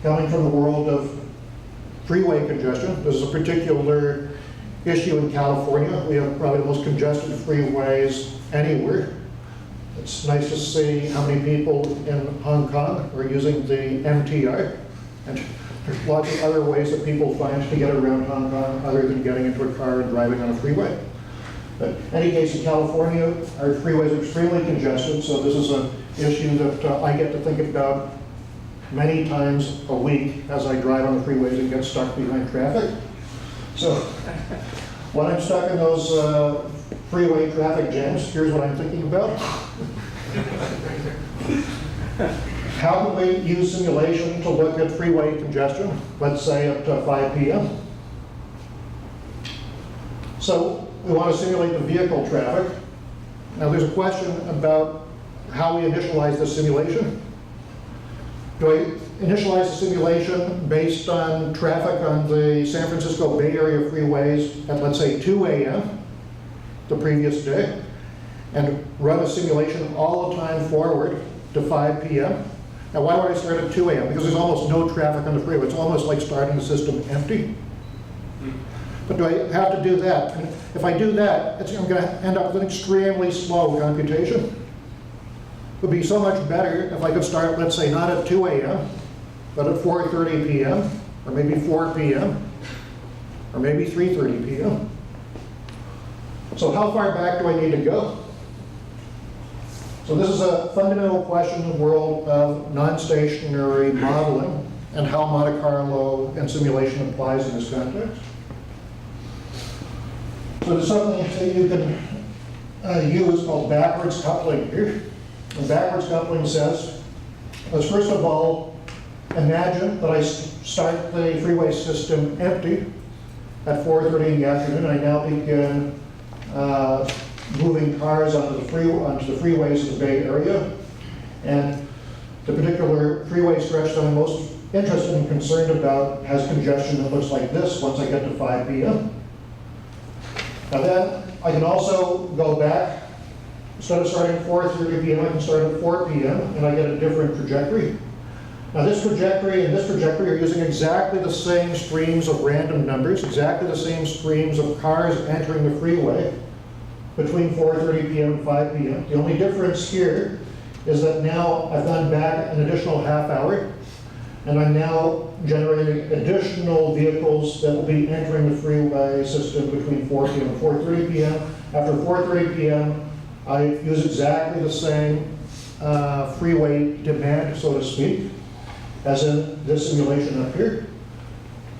[SPEAKER 2] coming from the world of freeway congestion. This is a particular issue in California. We have probably the most congested freeways anywhere. It's nice to see how many people in Hong Kong are using the MTR. And there's lots of other ways that people find to get around Hong Kong other than getting into a car and driving on a freeway. But in any case, in California, our freeways are extremely congested, so this is an issue that I get to think about many times a week as I drive on the freeways and get stuck behind traffic. So when I'm stuck in those freeway traffic jams, here's what I'm thinking about. How can we use simulation to look at freeway congestion, let's say at 5 p.m.? So we want to simulate the vehicle traffic. Now there's a question about how we initialize the simulation. Do I initialize the simulation based on traffic on the San Francisco Bay Area freeways at, let's say, 2 a.m. the previous day, and run a simulation all the time forward to 5 p.m.? Now, why would I start at 2 a.m.? Because there's almost no traffic on the freeway. It's almost like starting the system empty. But do I have to do that? And if I do that, I'm going to end up with an extremely slow computation. It would be so much better if I could start, let's say, not at 2 a.m., but at 4:30 p.m., or maybe 4 p.m., or maybe 3:30 p.m. So how far back do I need to go? So this is a fundamental question in the world of non-stationary modeling and how Monte Carlo and simulation applies in this context. So there's something that you can use called backwards coupling here. And backwards coupling says, let's first of all imagine that I start the freeway system empty at 4:30 in the afternoon. I now begin moving cars onto the freeways of the Bay Area. And The particular freeway stretch that I'm most interested and concerned about has congestion that looks like this once I get to 5 p.m. Now then, I can also go back. Instead of starting at 4:30 p.m., I can start at 4 p.m. and I get a different trajectory. Now this trajectory and this trajectory are using exactly the same streams of random numbers, exactly the same streams of cars entering the freeway between 4:30 p.m. and 5 p.m. The only difference here is that now I've gone back an additional half hour, and I'm now generating additional vehicles that will be entering the freeway system between 4 p.m. and 4:30 p.m. After 4:30 p.m., I use exactly the same freeway demand, so to speak, as in this simulation up here.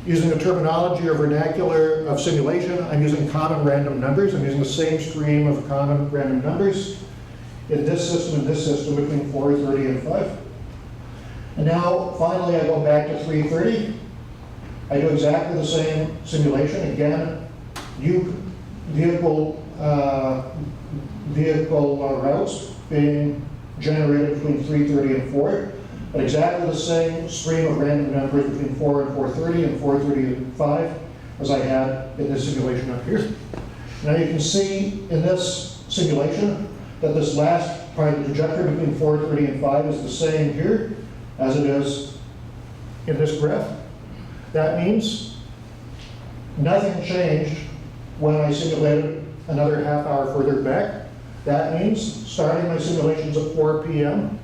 [SPEAKER 2] Using the terminology or vernacular of simulation, I'm using common random numbers. I'm using the same stream of common random numbers in this system and this system between 4:30 and 5. And now, finally, I go back to 3:30. I do exactly the same simulation. Again, vehicle routes being generated between 3:30 and 4. But exactly the same stream of random numbers between 4 and 4:30 and 4:30 and 5 as I had in this simulation up here. Now you can see in this simulation that this last part of the trajectory between 4:30 and 5 is the same here as it is in this graph. That means nothing changed when I simulated another half hour further back. That means starting my simulations at 4 p.m.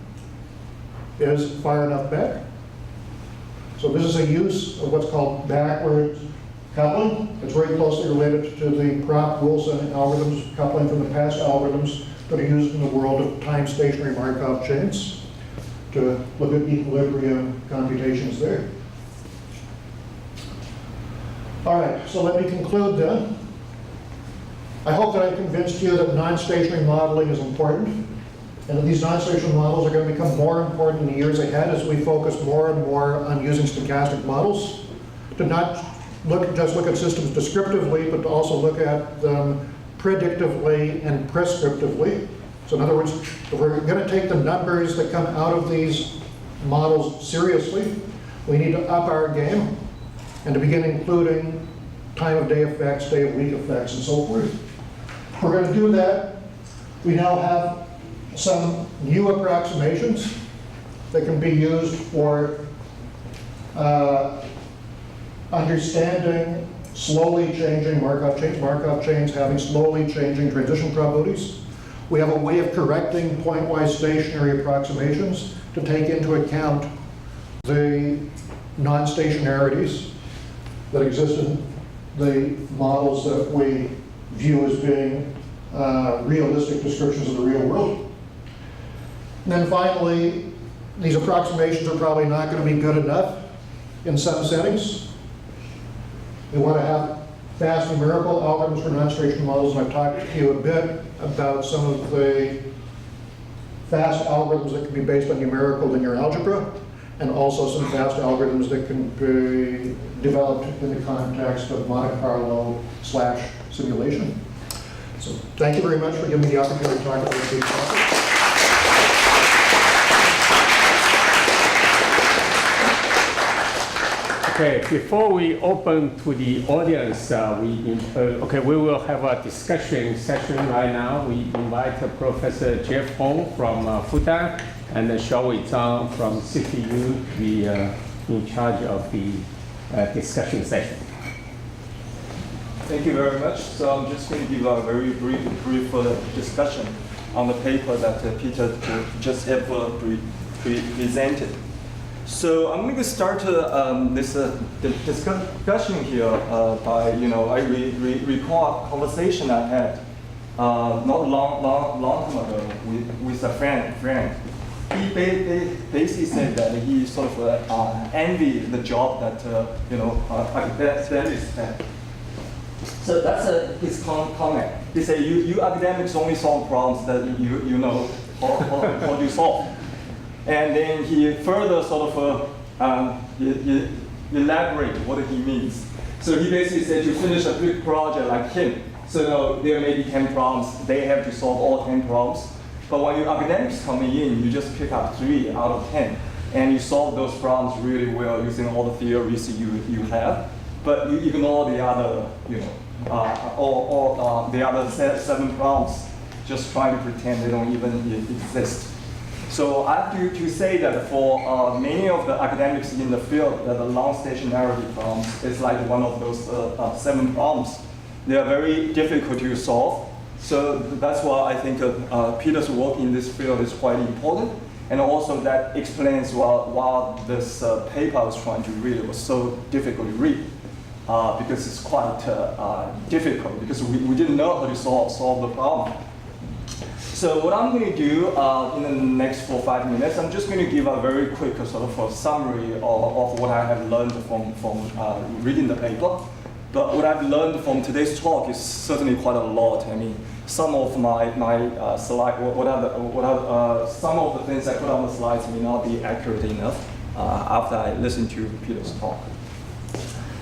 [SPEAKER 2] is far enough back. So this is a use of what's called backwards coupling. It's very closely related to the Wilson algorithms, coupling from the past algorithms that are used in the world of time stationary Markov chains to look at equilibrium computations there. All right, so let me conclude then. I hope that I convinced you that non-stationary modeling is important, and that these non-stationary models are going to become more important in the years ahead as we focus more and more on using stochastic models to not just look at systems descriptively, but to also look at them predictively and prescriptively. So in other words, if we're going to take the numbers that come out of these models seriously, we need to up our game and to begin including time of day effects, day of week effects, and so forth. If we're going to do that, we now have some new approximations that can be used for understanding slowly changing Markov chains having slowly changing transition probabilities. We have a way of correcting pointwise stationary approximations to take into account the non-stationarities that exist in the models that we view as being realistic descriptions of the real world. And then finally, these approximations are probably not going to be good enough in some settings. We want to have fast numerical algorithms for non-stationary models, and I've talked to you a bit about some of the fast algorithms that can be based on numerical linear algebra, and also some fast algorithms that can be developed in the context of Monte Carlo / simulation. So thank you very much for giving me the opportunity to talk about these topics.
[SPEAKER 1] Okay, before we open to the audience, we will have a discussion session right now. We invite Professor Jeff Hong from Fudan and Xiaowei Zhang from CPU to be in charge of the discussion session.
[SPEAKER 3] Thank you very much. So I'm just going to give a very brief discussion on the paper that Peter just presented. So I'm going to start this discussion here by, I recall a conversation I had not long time ago with a friend. He basically said that he sort of envied the job that academics had. So that's his comment. He said, you academics only solve problems that you know how to solve. And then he further sort of elaborate what he means. So he basically said to finish a big project like him, so there may be 10 problems, they have to solve all 10 problems. But when your academics coming in, you just pick up 3 out of 10, and you solve those problems really well using all the theories you have. But you ignore the other, the other 7 problems, just trying to pretend they don't even exist. So I have to say that for many of the academics in the field, that the long stationarity problems is like one of those 7 problems. They are very difficult to solve. So that's why I think Peter's work in this field is quite important. And also that explains why this paper I was trying to read was so difficult to read. Because it's quite difficult, because we didn't know how to solve the problem. So what I'm going to do in the next 4 or 5 minutes, I'm just going to give a very quick sort of a summary of what I have learned from reading the paper. But what I've learned from today's talk is certainly quite a lot. I mean, some of my slide, some of the things I put on the slides may not be accurate enough after I listen to Peter's talk.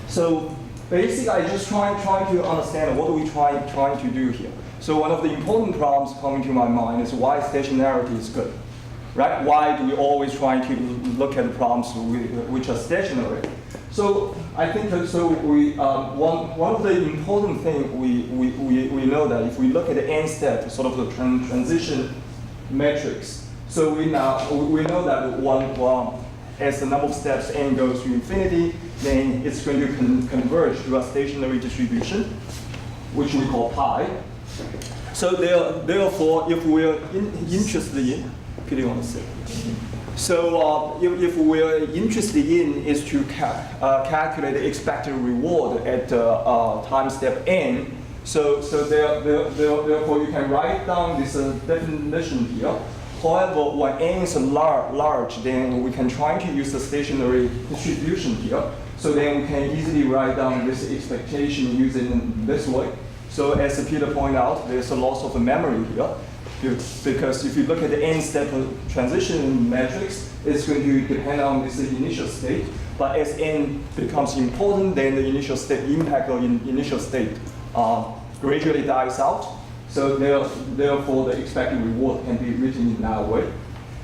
[SPEAKER 3] So basically, I just trying to understand what are we trying to do here. So one of the important problems coming to my mind is why stationarity is good, right? Why do we always try to look at the problems which are stationary? So I think one of the important things we know that if we look at the n step, sort of the transition matrix, so we know that as the number of steps n goes to infinity, then it's going to converge to a stationary distribution, which we call pi. So therefore, if we're interested in, Peter, you want to say? So if we're interested in is to calculate the expected reward at time step n, so therefore you can write down this definition here. However, when n is large, then we can try to use the stationary distribution here. So then we can easily write down this expectation using this way. So as Peter pointed out, there's a loss of memory here. Because if you look at the n-step transition matrix, it's going to depend on this initial state. But as n becomes important, then the initial state impact on initial state gradually dies out. So therefore, the expected reward can be written in that way.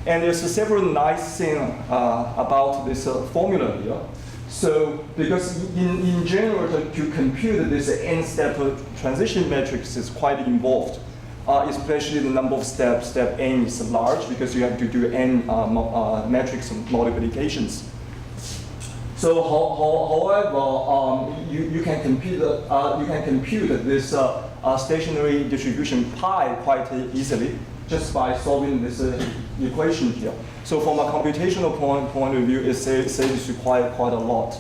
[SPEAKER 3] And there's several nice things about this formula here. So because in general, to compute this n-step transition matrix is quite involved. Especially the number of steps, step n is large because you have to do n matrix multiplications. So however, you can compute this stationary distribution pi quite easily just by solving this equation here. So from a computational point of view, it saves you quite a lot.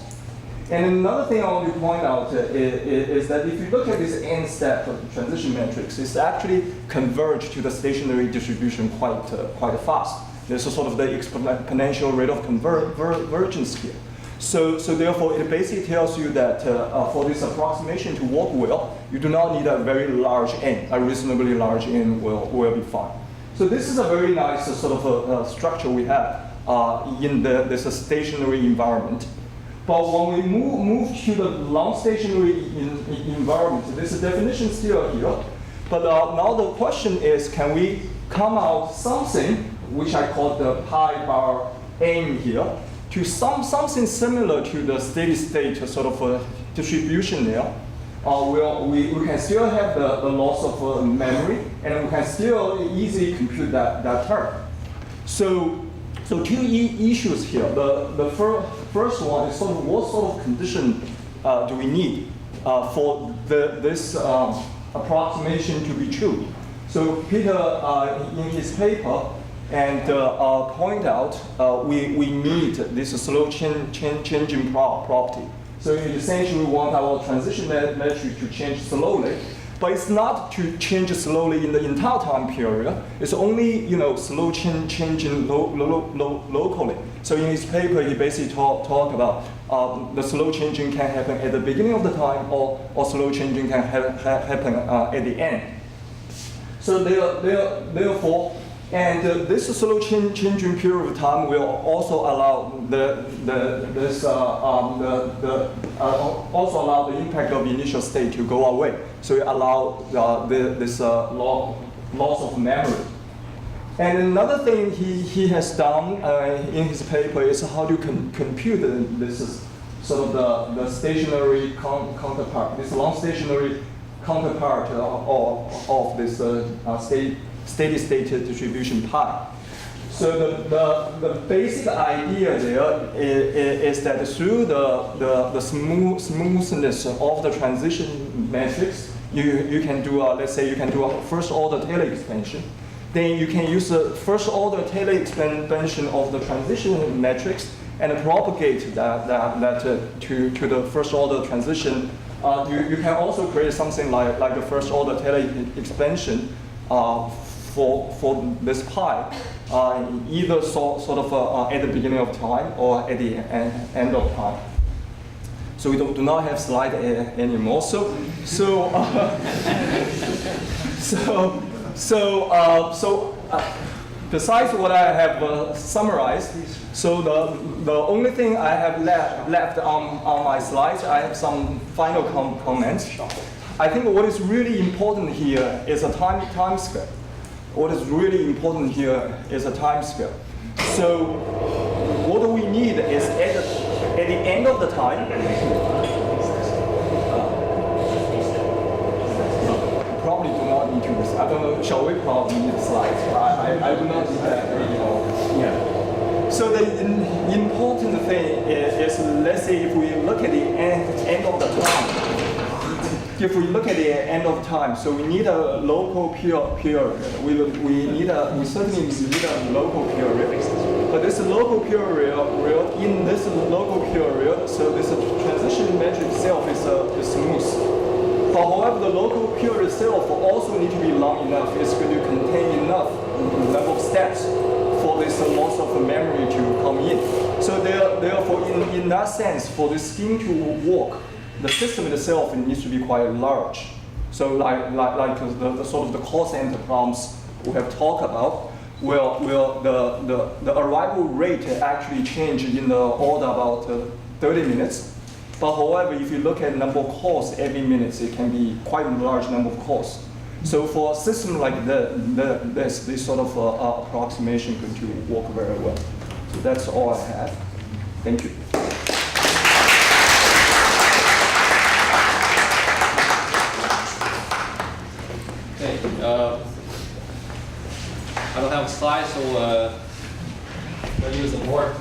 [SPEAKER 3] And another thing I want to point out is that if you look at this n-step transition matrix, it's actually converged to the stationary distribution quite fast. There's a sort of the exponential rate of convergence here. So therefore, it basically tells you that for this approximation to work well, you do not need a very large n. A reasonably large n will be fine. So this is a very nice sort of structure we have in this stationary environment. But when we move to the long stationary environment, there's a definition still here. But now the question is, can we come out something, which I call the pi bar n here, to something similar to the steady state sort of distribution there? We can still have the loss of memory, and we can still easily compute that term. So two issues here. The first one is sort of what sort of condition do we need for this approximation to be true? So Peter, in his paper, and point out we need this slow changing property. So essentially, we want our transition metric to change slowly. But it's not to change slowly in the entire time period. It's only slow changing locally. So in his paper, he basically talk about the slow changing can happen at the beginning of the time, or slow changing can happen at the end. So therefore, and this slow changing period of time will also allow also allow the impact of the initial state to go away. So it allows this loss of memory. And another thing he has done in his paper is how to compute this sort of the stationary counterpart, this long stationary counterpart of this steady state distribution pi. So the basic idea there is that through the smoothness of the transition matrix, you can do let's say you can do a first order Taylor expansion. Then you can use the first order Taylor expansion of the transition matrix and propagate that to the first order transition. You can also create something like the first order Taylor expansion for this pi, either sort of at the beginning of time or at the end of time. So we do not have slide anymore. Besides what I have summarized, so the only thing I have left on my slides, I have some final comments. I think what is really important here is a time scale. What is really important here is a time scale. So what we need is at the end of the time, probably do not need to use. I don't know, shall we probably need slides? I do not need that anymore. Yeah. So the important thing is, let's say if we look at the end of the time, if we look at the end of time, so we need a local period. We certainly need a local period. But this local period, in this local period, so this transition matrix itself is smooth. But however, the local period itself also need to be long enough. It's going to contain enough number of steps for this loss of memory to come in. So therefore, in that sense, for the scheme to work, the system itself needs to be quite large. So like the sort of the call center problems we have talked about, will the arrival rate actually change in the order about 30 minutes. But however, if you look at number of calls every minute, it can be quite a large number of calls. So for a system like this sort of approximation is going to work very well. So that's all I have. Thank you.
[SPEAKER 4] I don't have slides, so I'll use the board.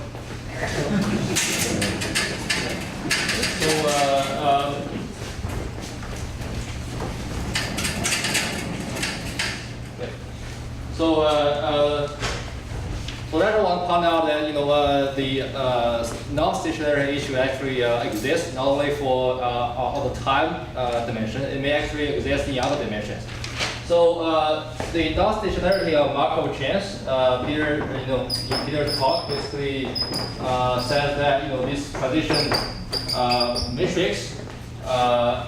[SPEAKER 4] So I want to point out that the non-stationary issue actually exists not only for on the time dimension, it may actually exist in other dimensions. So the non-stationarity of Markov chains, Peter's talk basically says that this transition matrix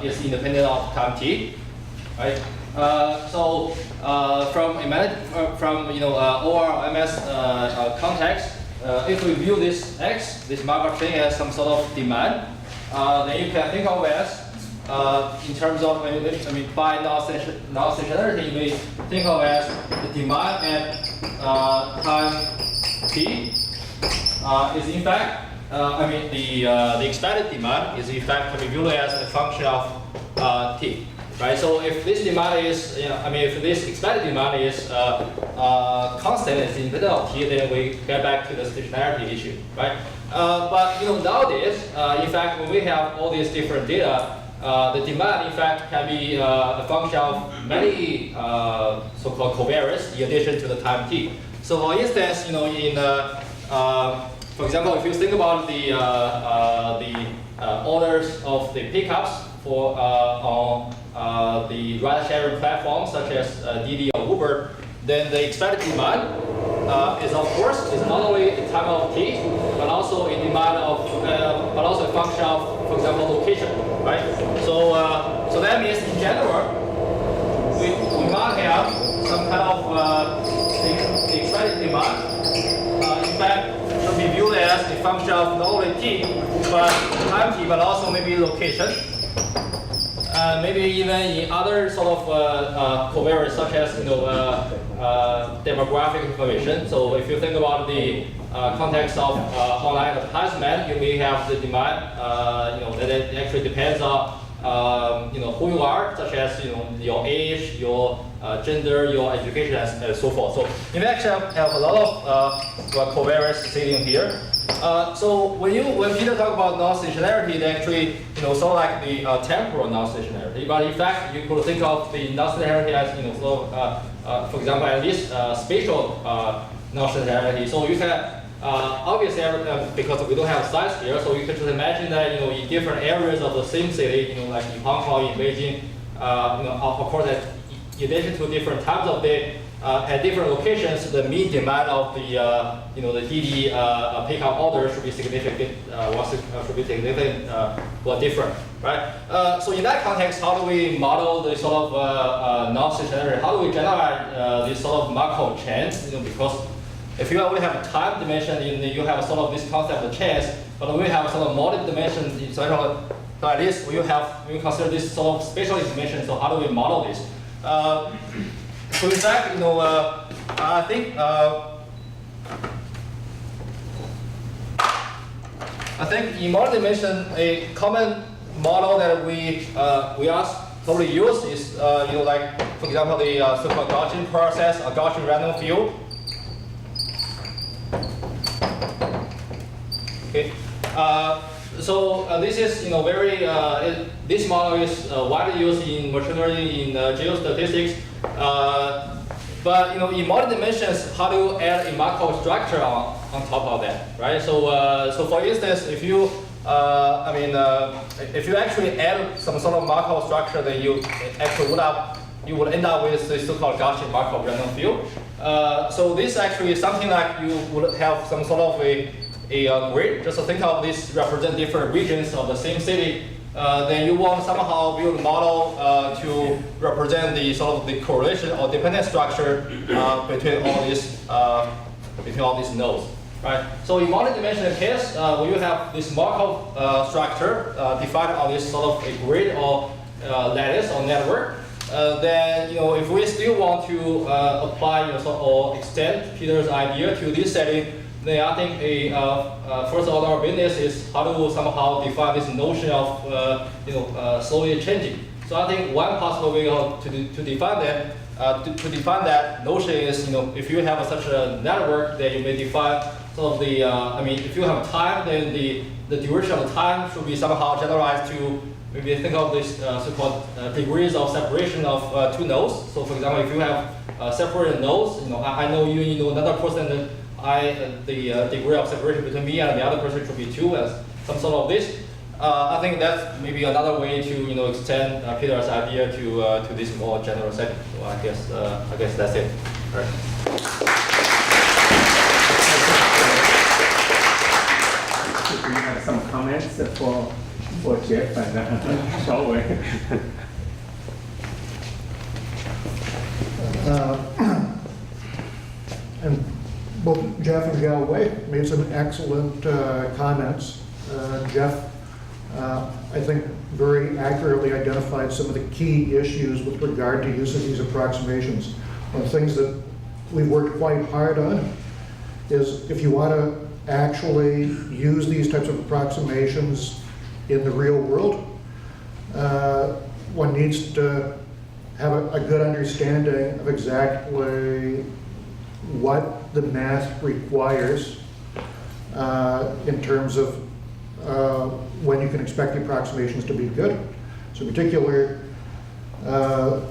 [SPEAKER 4] is independent of time t, right? From ORMS context, if we view this X, this Markov chain as some sort of demand, then you can think of as in terms of, by non-stationarity, you may think of as the demand at time t is in fact, the expected demand is in fact to be viewed as a function of t, right? So if this demand is, if this expected demand is constant, it's independent of t, then we get back to the stationarity issue, right? But nowadays, in fact, when we have all these different data, the demand, in fact, can be a function of many so-called covariates in addition to the time t. So, for instance, for example, if you think about the orders of the pickups for on the ride-sharing platforms such as Didi or Uber, then the expected demand is, of course, is not only the time of t, but also a demand of, but also a function of, for example, location, right? So that means in general, we might have some kind of the expected demand. In fact, should be viewed as a function of not only t, but time t, but also maybe location. maybe even in other sort of covariates such as demographic information. So if you think about the context of online advertisement, you may have the demand, that it actually depends on who you are, such as your age, your gender, your education, and so forth. So you actually have a lot of covariates sitting here. So when Peter talk about non-stationarity, it actually sort of like the temporal non-stationarity. But in fact, you could think of the non-stationarity as sort of, for example, at least spatial non-stationarity. So you can obviously, because we don't have size here, so you can just imagine that in different areas of the same city, like in Hong Kong, in Beijing, of course, that in addition to different times of day, at different locations, the mean demand of the the DD pickup order should be significant. Should be significant or different, right? So in that context, how do we model the sort of non-stationary? How do we generate this sort of Markov chain? Because if you only have time dimension, you have sort of this concept of chance, but when we have sort of multi-dimension, so at least we consider this sort of spatial information. So how do we model this? So in fact, I think in multi-dimension, a common model that we probably use is like for example the so-called Gaussian process or Gaussian random field. Okay. So this is very this model is widely used in machine learning in geostatistics. But in multi-dimensions, how do you add a Markov structure on top of that, right? So for instance, if you if you actually add some sort of Markov structure, then you would end up with the so-called Gaussian Markov random field. So this actually is something like you would have some sort of a grid. Just think of this represent different regions of the same city. Then you want somehow build a model to represent the sort of the correlation or dependent structure between all these nodes, right? So in multi-dimensional case, when you have this Markov structure defined on this sort of a grid or lattice or network, then if we still want to apply or extend Peter's idea to this setting, then I think a first order of business is how to somehow define this notion of slowly changing. So I think one possible way to define that notion is if you have such a network, then you may define sort of the if you have time, then the duration of time should be somehow generalized to maybe think of this so-called degrees of separation of two nodes. So for example, if you have separated nodes, I know you, another person. The degree of separation between me and the other person should be 2 as some sort of this. I think that's maybe another way to extend Peter's idea to this more general setting. So I guess that's it. All right.
[SPEAKER 1] Do you have some comments for Jeff and Xiaowei?
[SPEAKER 2] And both Jeff and Xiaowei made some excellent comments. Jeff, I think, very accurately identified some of the key issues with regard to use of these approximations. One of the things that we've worked quite hard on is if you want to actually use these types of approximations in the real world, one needs to have a good understanding of exactly what the math requires in terms of when you can expect the approximations to be good. So in particular, to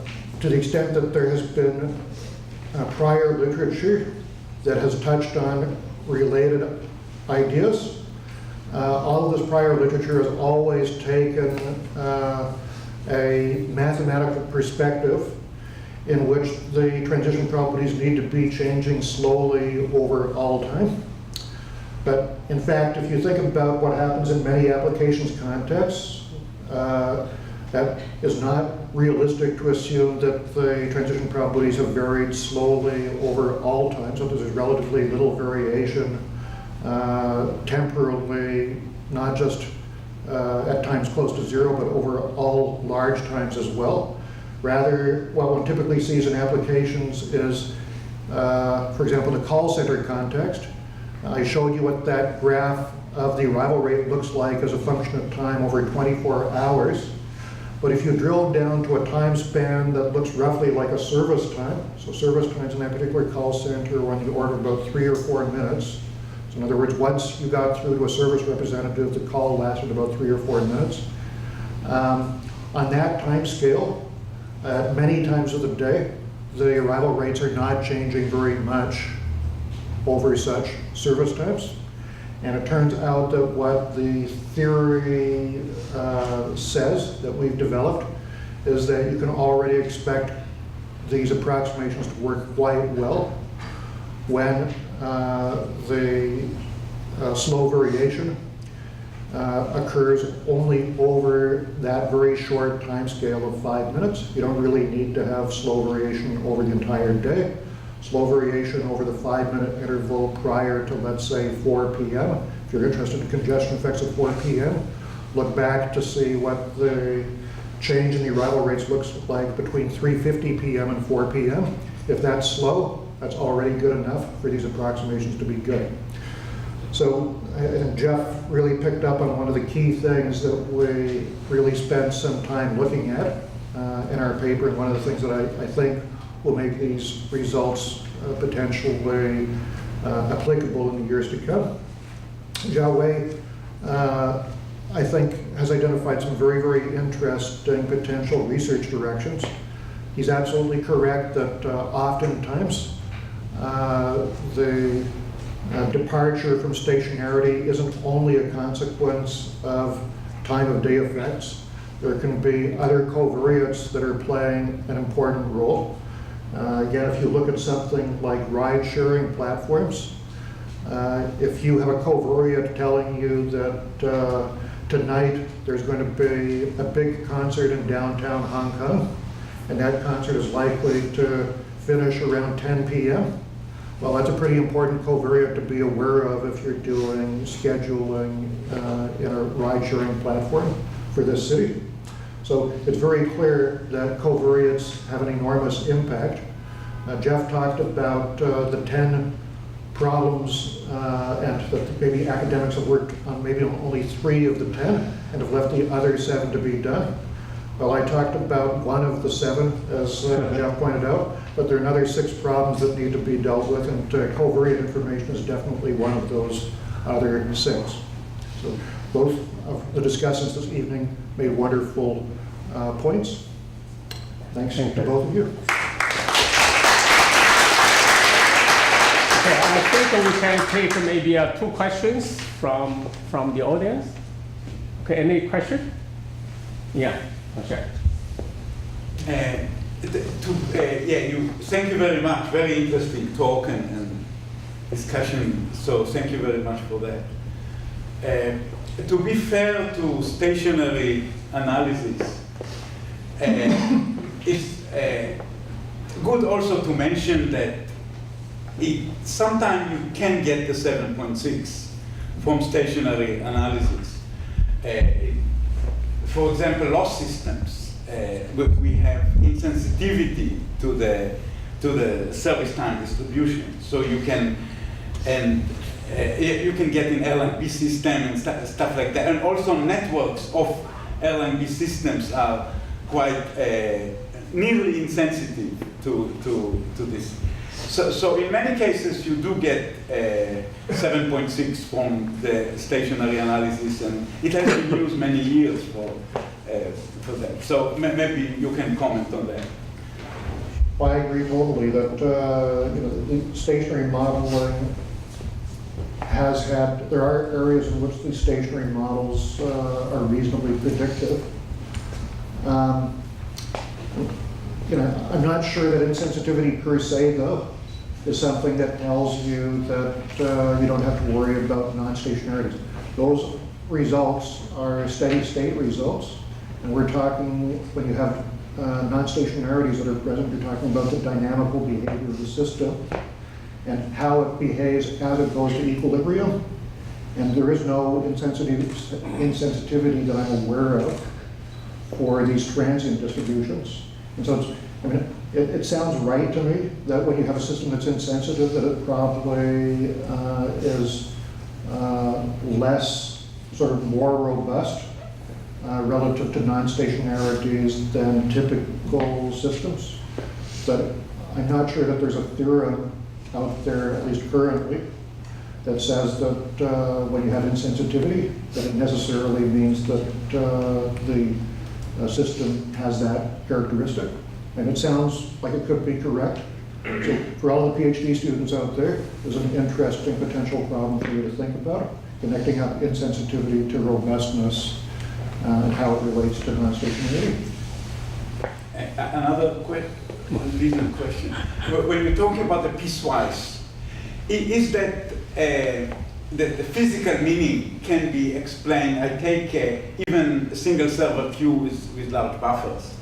[SPEAKER 2] the extent that there has been prior literature that has touched on related ideas, all of this prior literature has always taken a mathematical perspective in which the transition probabilities need to be changing slowly over all time. But in fact, if you think about what happens in many applications contexts, that is not realistic to assume that the transition probabilities have varied slowly over all time. So there's relatively little variation temporally, not just at times close to zero, but over all large times as well. Rather, what one typically sees in applications is, for example, the call center context. I showed you what that graph of the arrival rate looks like as a function of time over 24 hours. But if you drill down to a time span that looks roughly like a service time, so service times in that particular call center are on the order of about 3 or 4 minutes. So in other words, once you got through to a service representative, the call lasted about 3 or 4 minutes. On that time scale, many times of the day, the arrival rates are not changing very much over such service times. And it turns out that what the theory says that we've developed is that you can already expect these approximations to work quite well when the slow variation occurs only over that very short time scale of 5 minutes. You don't really need to have slow variation over the entire day. Slow variation over the 5-minute interval prior to, let's say, 4 p.m. If you're interested in congestion effects at 4 p.m., look back to see what the change in the arrival rates looks like between 3:50 p.m. and 4 p.m. If that's slow, that's already good enough for these approximations to be good. So Jeff really picked up on one of the key things that we really spent some time looking at in our paper, and one of the things that I think will make these results potentially applicable in the years to come. Jia Wei, I think, has identified some very, very interesting potential research directions. He's absolutely correct that oftentimes the departure from stationarity isn't only a consequence of time of day effects. There can be other covariates that are playing an important role. Again, if you look at something like ride-sharing platforms, if you have a covariate telling you that tonight there's going to be a big concert in downtown Hong Kong, and that concert is likely to finish around 10 p.m., well, that's a pretty important covariate to be aware of if you're doing scheduling in a ride-sharing platform for this city. So it's very clear that covariates have an enormous impact. Jeff talked about the 10 problems and that maybe academics have worked on maybe only 3 of the 10 and have left the other 7 to be done. Well, I talked about 1 of the 7, as Jeff pointed out, but there are another 6 problems that need to be dealt with, and covariate information is definitely one of those other 6. So both of the discussants this evening made wonderful points. Thanks to both of you.
[SPEAKER 1] Okay, I think we can take maybe 2 questions from the audience. Okay, any question? Yeah, okay.
[SPEAKER 5] Thank you very much. Very interesting talk and discussion. So thank you very much for that. To be fair to stationary analysis, it's good also to mention that sometimes you can get the 7.6 from stationary analysis. For example, loss systems. We have insensitivity to the service time distribution, so you can get an LNP system and stuff like that, and also networks of LNP systems are quite nearly insensitive to this. So in many cases you do get 7.6 from the stationary analysis, and it has been used many years for that. So maybe you can comment on that.
[SPEAKER 2] Well, I agree totally that the stationary modeling has had, there are areas in which the stationary models are reasonably predictive. I'm not sure that insensitivity per se, though, is something that tells you that you don't have to worry about non-stationarities. Those results are steady state results, and we're talking, when you have non-stationarities that are present, you're talking about the dynamical behavior of the system and how it behaves as it goes to equilibrium. And there is no insensitivity that I'm aware of for these transient distributions. And so it's, I mean, it sounds right to me that when you have a system that's insensitive, that it probably is less, sort of more robust relative to non-stationarities than typical systems. But I'm not sure that there's a theorem out there, at least currently, that says that when you have insensitivity, that it necessarily means that the system has that characteristic. And it sounds like it could be correct. So for all the PhD students out there, there's an interesting potential problem for you to think about, connecting up insensitivity to robustness and how it relates to non-stationarity.
[SPEAKER 5] Another little question. When you're talking about the piecewise, is that the physical meaning can be explained? I take even a single server queue with large buffers,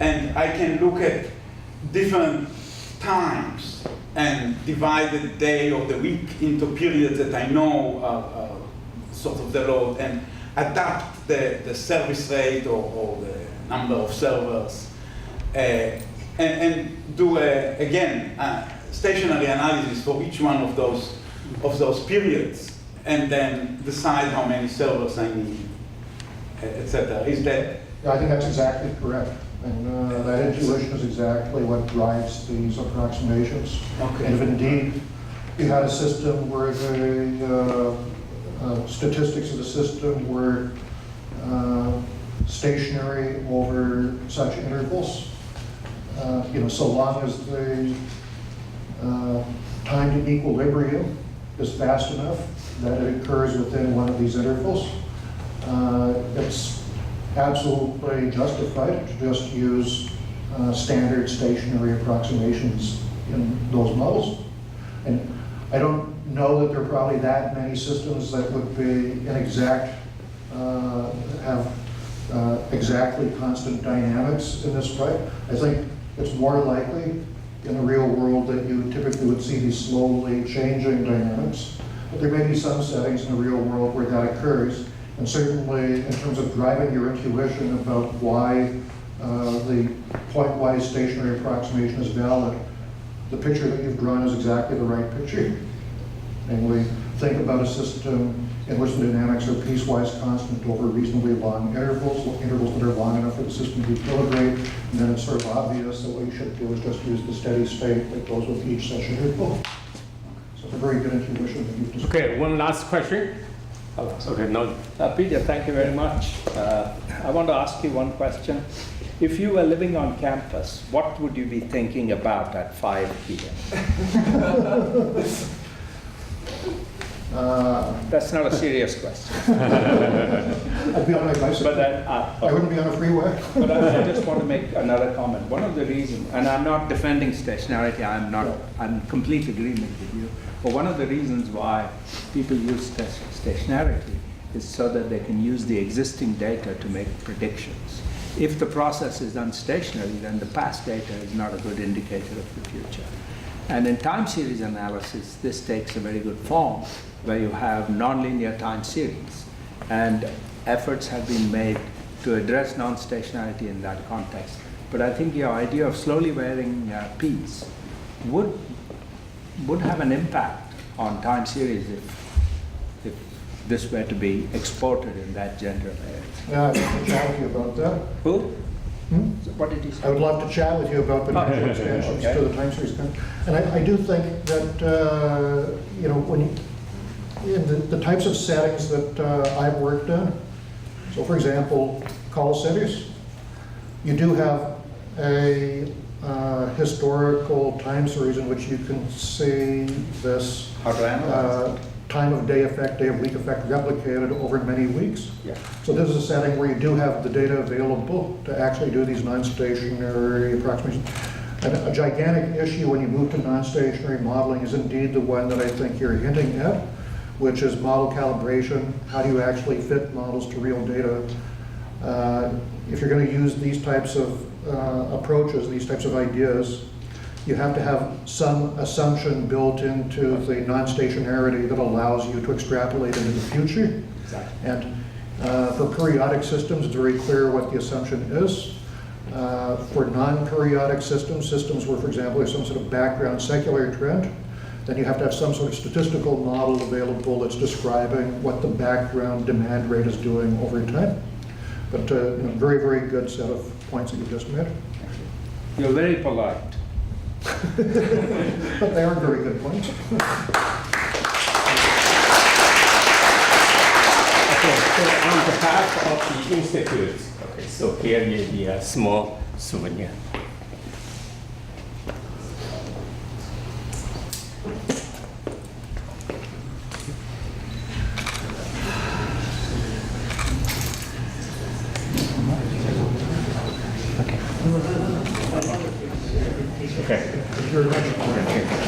[SPEAKER 5] and I can look at different times and divide the day or the week into periods that I know are sort of the load, and adapt the service rate or the number of servers, and do again stationary analysis for each one of those periods, and then decide how many servers I need, etc. Is that?
[SPEAKER 2] Yeah, I think that's exactly correct. And that intuition is exactly what drives these approximations.
[SPEAKER 5] Okay.
[SPEAKER 2] And if indeed you had a system where the statistics of the system were stationary over such intervals, so long as the time to equilibrium is fast enough that it occurs within one of these intervals, it's absolutely justified to just use standard stationary approximations in those models. And I don't know that there are probably that many systems that would be have exactly constant dynamics in this type. I think it's more likely in the real world that you typically would see these slowly changing dynamics. But there may be some settings in the real world where that occurs. And certainly in terms of driving your intuition about why the point-wise stationary approximation is valid, the picture that you've drawn is exactly the right picture. And we think about a system in which the dynamics are piecewise constant over reasonably long intervals that are long enough for the system to equilibrate, and then it's sort of obvious that what you should do is just use the steady state that goes with each such interval. So it's a very good intuition that you've described.
[SPEAKER 1] Okay, one last question. Okay, no.
[SPEAKER 6] Peter, thank you very much. I want to ask you one question. If you were living on campus, what would you be thinking about at 5 p.m.? That's not a serious question.
[SPEAKER 2] I'd be on my bicycle.
[SPEAKER 6] But
[SPEAKER 2] I wouldn't be on a freeway.
[SPEAKER 6] But I just want to make another comment. One of the reasons, and I'm not defending stationarity, I'm in complete agreement with you, but one of the reasons why people use stationarity is so that they can use the existing data to make predictions. If the process is done stationary, then the past data is not a good indicator of the future. And in time series analysis, this takes a very good form, where you have nonlinear time series. And efforts have been made to address non-stationarity in that context. But I think your idea of slowly varying P's would have an impact on time series if this were to be exported in that general area.
[SPEAKER 2] Yeah, I'd love to chat with you about that.
[SPEAKER 6] Who?
[SPEAKER 2] What did you say? I would love to chat with you about potential expansions to the time series. And I do think that, when in the types of settings that I've worked in, so for example, call centers, you do have a historical time series in which you can see this time of day effect, day of week effect replicated over many weeks.
[SPEAKER 6] Yeah.
[SPEAKER 2] So this is a setting where you do have the data available to actually do these non-stationary approximations. And a gigantic issue when you move to non-stationary modeling is indeed the one that I think you're hinting at, which is model calibration. How do you actually fit models to real data? If you're going to use these types of approaches, these types of ideas, you have to have some assumption built into the non-stationarity that allows you to extrapolate into the future.
[SPEAKER 1] Exactly.
[SPEAKER 2] And for periodic systems, it's very clear what the assumption is. For non-periodic systems, systems where, for example, there's some sort of background secular trend, then you have to have some sort of statistical model available that's describing what the background demand rate is doing over time. But very, very good set of points that you just made.
[SPEAKER 6] You're very polite.
[SPEAKER 2] But they are very good points.
[SPEAKER 1] Okay, so on behalf of the Institute, okay, so here is the small souvenir. Okay.
[SPEAKER 2] Thank you very much.